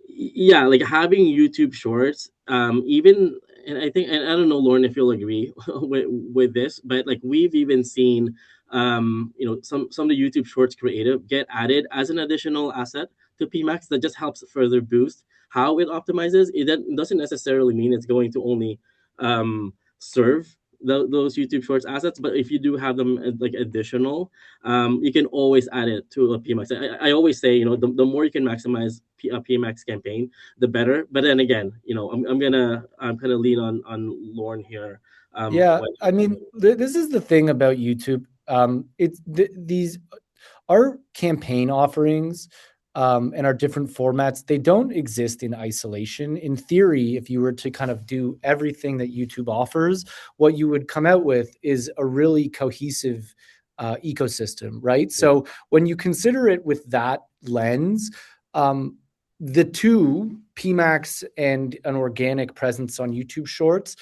yeah, like having YouTube Shorts, even, and I think, and I don't know, Lorne, if you'll agree with this, but like we've even seen some of the YouTube Shorts creative get added as an additional asset to PMax that just helps further boost how it optimizes. It doesn't necessarily mean it's going to only serve those YouTube Shorts assets, but if you do have them like additional, you can always add it to a PMax. I always say, the more you can maximize a PMax campaign, the better. But then again, I'm kind of lean on Lorne here. I mean, this is the thing about YouTube. These our campaign offerings and our different formats, they don't exist in isolation. In theory, if you were to kind of do everything that YouTube offers, what you would come out with is a really cohesive ecosystem, right? So when you consider it with that lens, the two, PMax and an organic presence on YouTube Shorts,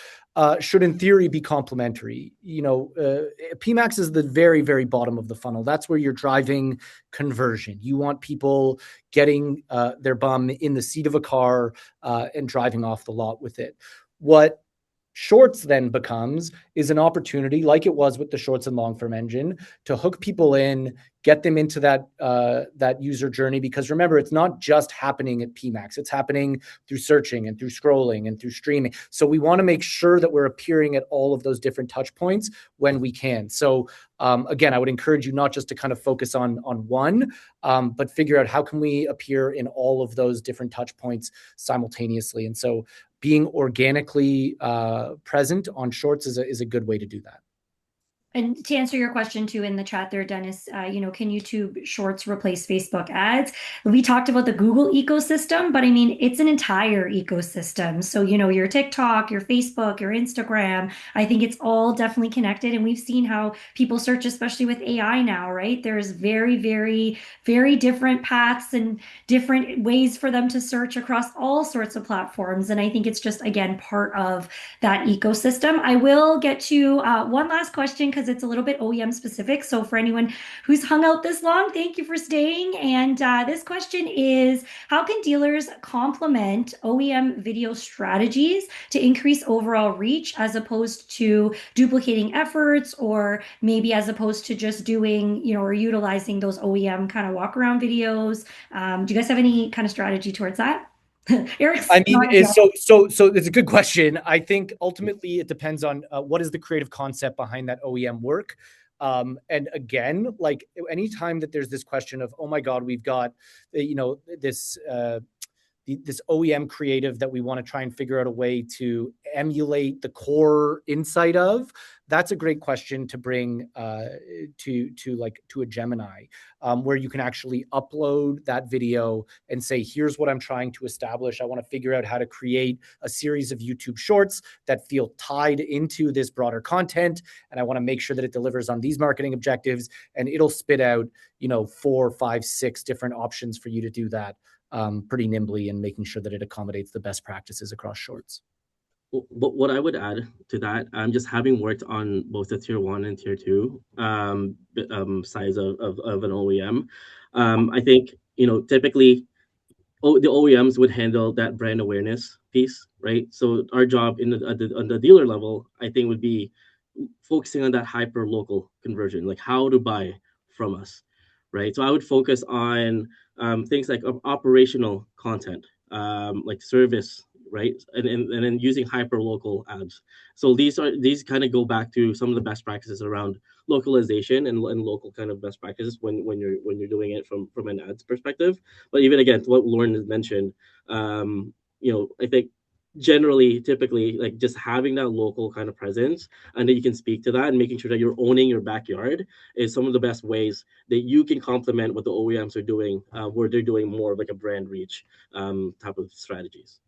should in theory be complementary. PMax is the very, very bottom of the funnel. That's where you're driving conversion. You want people getting their bum in the seat of a car and driving off the lot with it. What Shorts then becomes is an opportunity, like it was with the Shorts and long form engine, to hook people in, get them into that user journey. Because remember, it's not just happening at PMax; it's happening through searching and through scrolling and through streaming. So we want to make sure that we're appearing at all of those different touch points when we can. So again, I would encourage you not just to kind of focus on one, but figure out how can we appear in all of those different touch points simultaneously. And so being organically present on Shorts is a good way to do that. And to answer your question too in the chat there, Dennis, can YouTube Shorts replace Facebook ads? We talked about the Google ecosystem, but I mean, it's an entire ecosystem. So, your TikTok, your Facebook, your Instagram, I think it's all definitely connected. And we've seen how people search, especially with AI now, right? There's very, very, very different paths and different ways for them to search across all sorts of platforms. And I think it's just, again, part of that ecosystem. I will get to one last question because it's a little bit OEM specific. So for anyone who's hung out this long, thank you for staying. And this question is, how can dealers complement OEM video strategies to increase overall reach as opposed to duplicating efforts, or maybe as opposed to just doing, or utilizing those OEM kind of walk around videos? Do you guys have any kind of strategy towards that? Eric's I mean, so it's a good question. I think ultimately it depends on what is the creative concept behind that OEM work. And again, like anytime that there's this question of, oh my God, we've got, this OEM creative that we want to try and figure out a way to emulate the core insight of, that's a great question to bring to a Gemini, where you can actually upload that video and say, here's what I'm trying to establish. I want to figure out how to create a series of YouTube Shorts that feel tied into this broader content. And I want to make sure that it delivers on these marketing objectives, and it'll spit out, 4, 5, 6 different options for you to do that pretty nimbly, and making sure that it accommodates the best practices across Shorts. But what I would add to that, just having worked on both the tier 1 and tier 2 size of an OEM, I think, typically the OEMs would handle that brand awareness piece, right? So our job on the dealer level, I think, would be focusing on that hyper local conversion, like how to buy from us, right? So I would focus on things like operational content, like service, right? And then using hyper local ads. So these kind of go back to some of the best practices around localization and local kind of best practices when you're doing it from an ads perspective. But even again, what Lorne has mentioned, I think generally, typically, like just having that local kind of presence, and that you can speak to that, and making sure that you're owning your backyard is some of the best ways that you can complement what the OEMs are doing, where they're doing more of like a brand reach type of strategies.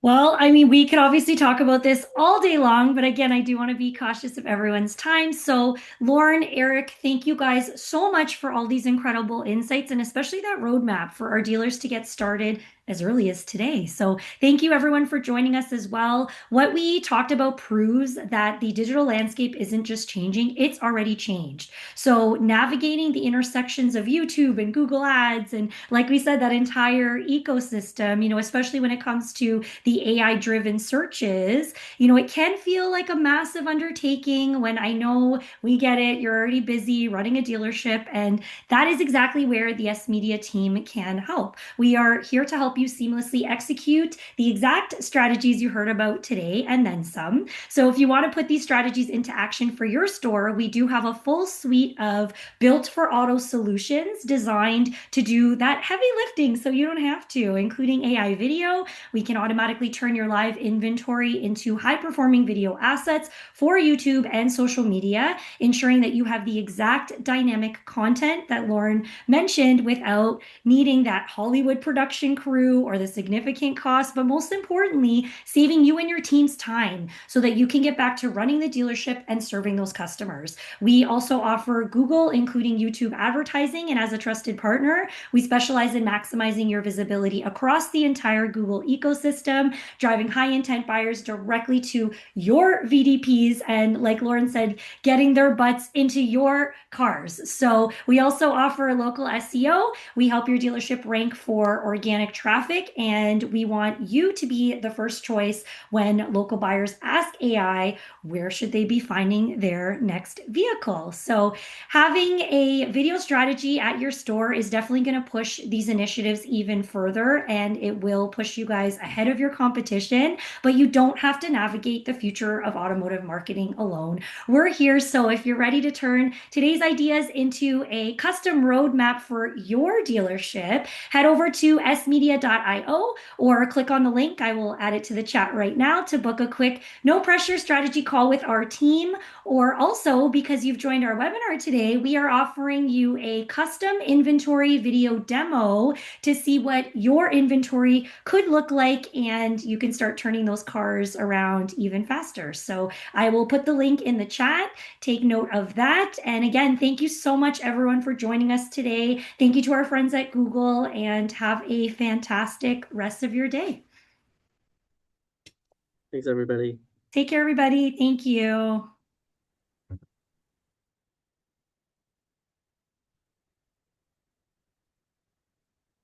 Well, I mean, we could obviously talk about this all day long, but again, I do want to be cautious of everyone's time. So, Lorne, Eric, thank you guys so much for all these incredible insights, and especially that roadmap for our dealers to get started as early as today. So thank you everyone for joining us as well. What we talked about proves that the digital landscape isn't just changing, it's already changed. So navigating the intersections of YouTube and Google Ads, and like we said, that entire ecosystem, especially when it comes to the AI-driven searches, it can feel like a massive undertaking when I know we get it, you're already busy running a dealership, and that is exactly where the sMedia team can help. We are here to help you seamlessly execute the exact strategies you heard about today and then some. So if you want to put these strategies into action for your store, we do have a full suite of built for auto solutions designed to do that heavy lifting so you don't have to, including AI video. We can automatically turn your live inventory into high performing video assets for YouTube and social media, ensuring that you have the exact dynamic content that Lorne mentioned without needing that Hollywood production crew through or the significant cost, but most importantly, saving you and your team's time so that you can get back to running the dealership and serving those customers. We also offer Google, including YouTube advertising, and as a trusted partner, we specialize in maximizing your visibility across the entire Google ecosystem, driving high intent buyers directly to your VDPs, and like Lorne said, getting their butts into your cars. So we also offer local SEO. We help your dealership rank for organic traffic, and we want you to be the first choice when local buyers ask AI where should they be finding their next vehicle. So having a video strategy at your store is definitely going to push these initiatives even further, and it will push you guys ahead of your competition, but you don't have to navigate the future of automotive marketing alone. We're here, so if you're ready to turn today's ideas into a custom roadmap for your dealership, head over to smedia.io or click on the link. I will add it to the chat right now to book a quick, no pressure strategy call with our team. Or also, because you've joined our webinar today, we are offering you a custom inventory video demo to see what your inventory could look like, and you can start turning those cars around even faster. So I will put the link in the chat. Take note of that. And again, thank you so much, everyone, for joining us today. Thank you to our friends at Google, and have a fantastic rest of your day. Thanks, everybody. Take care, everybody. Thank you.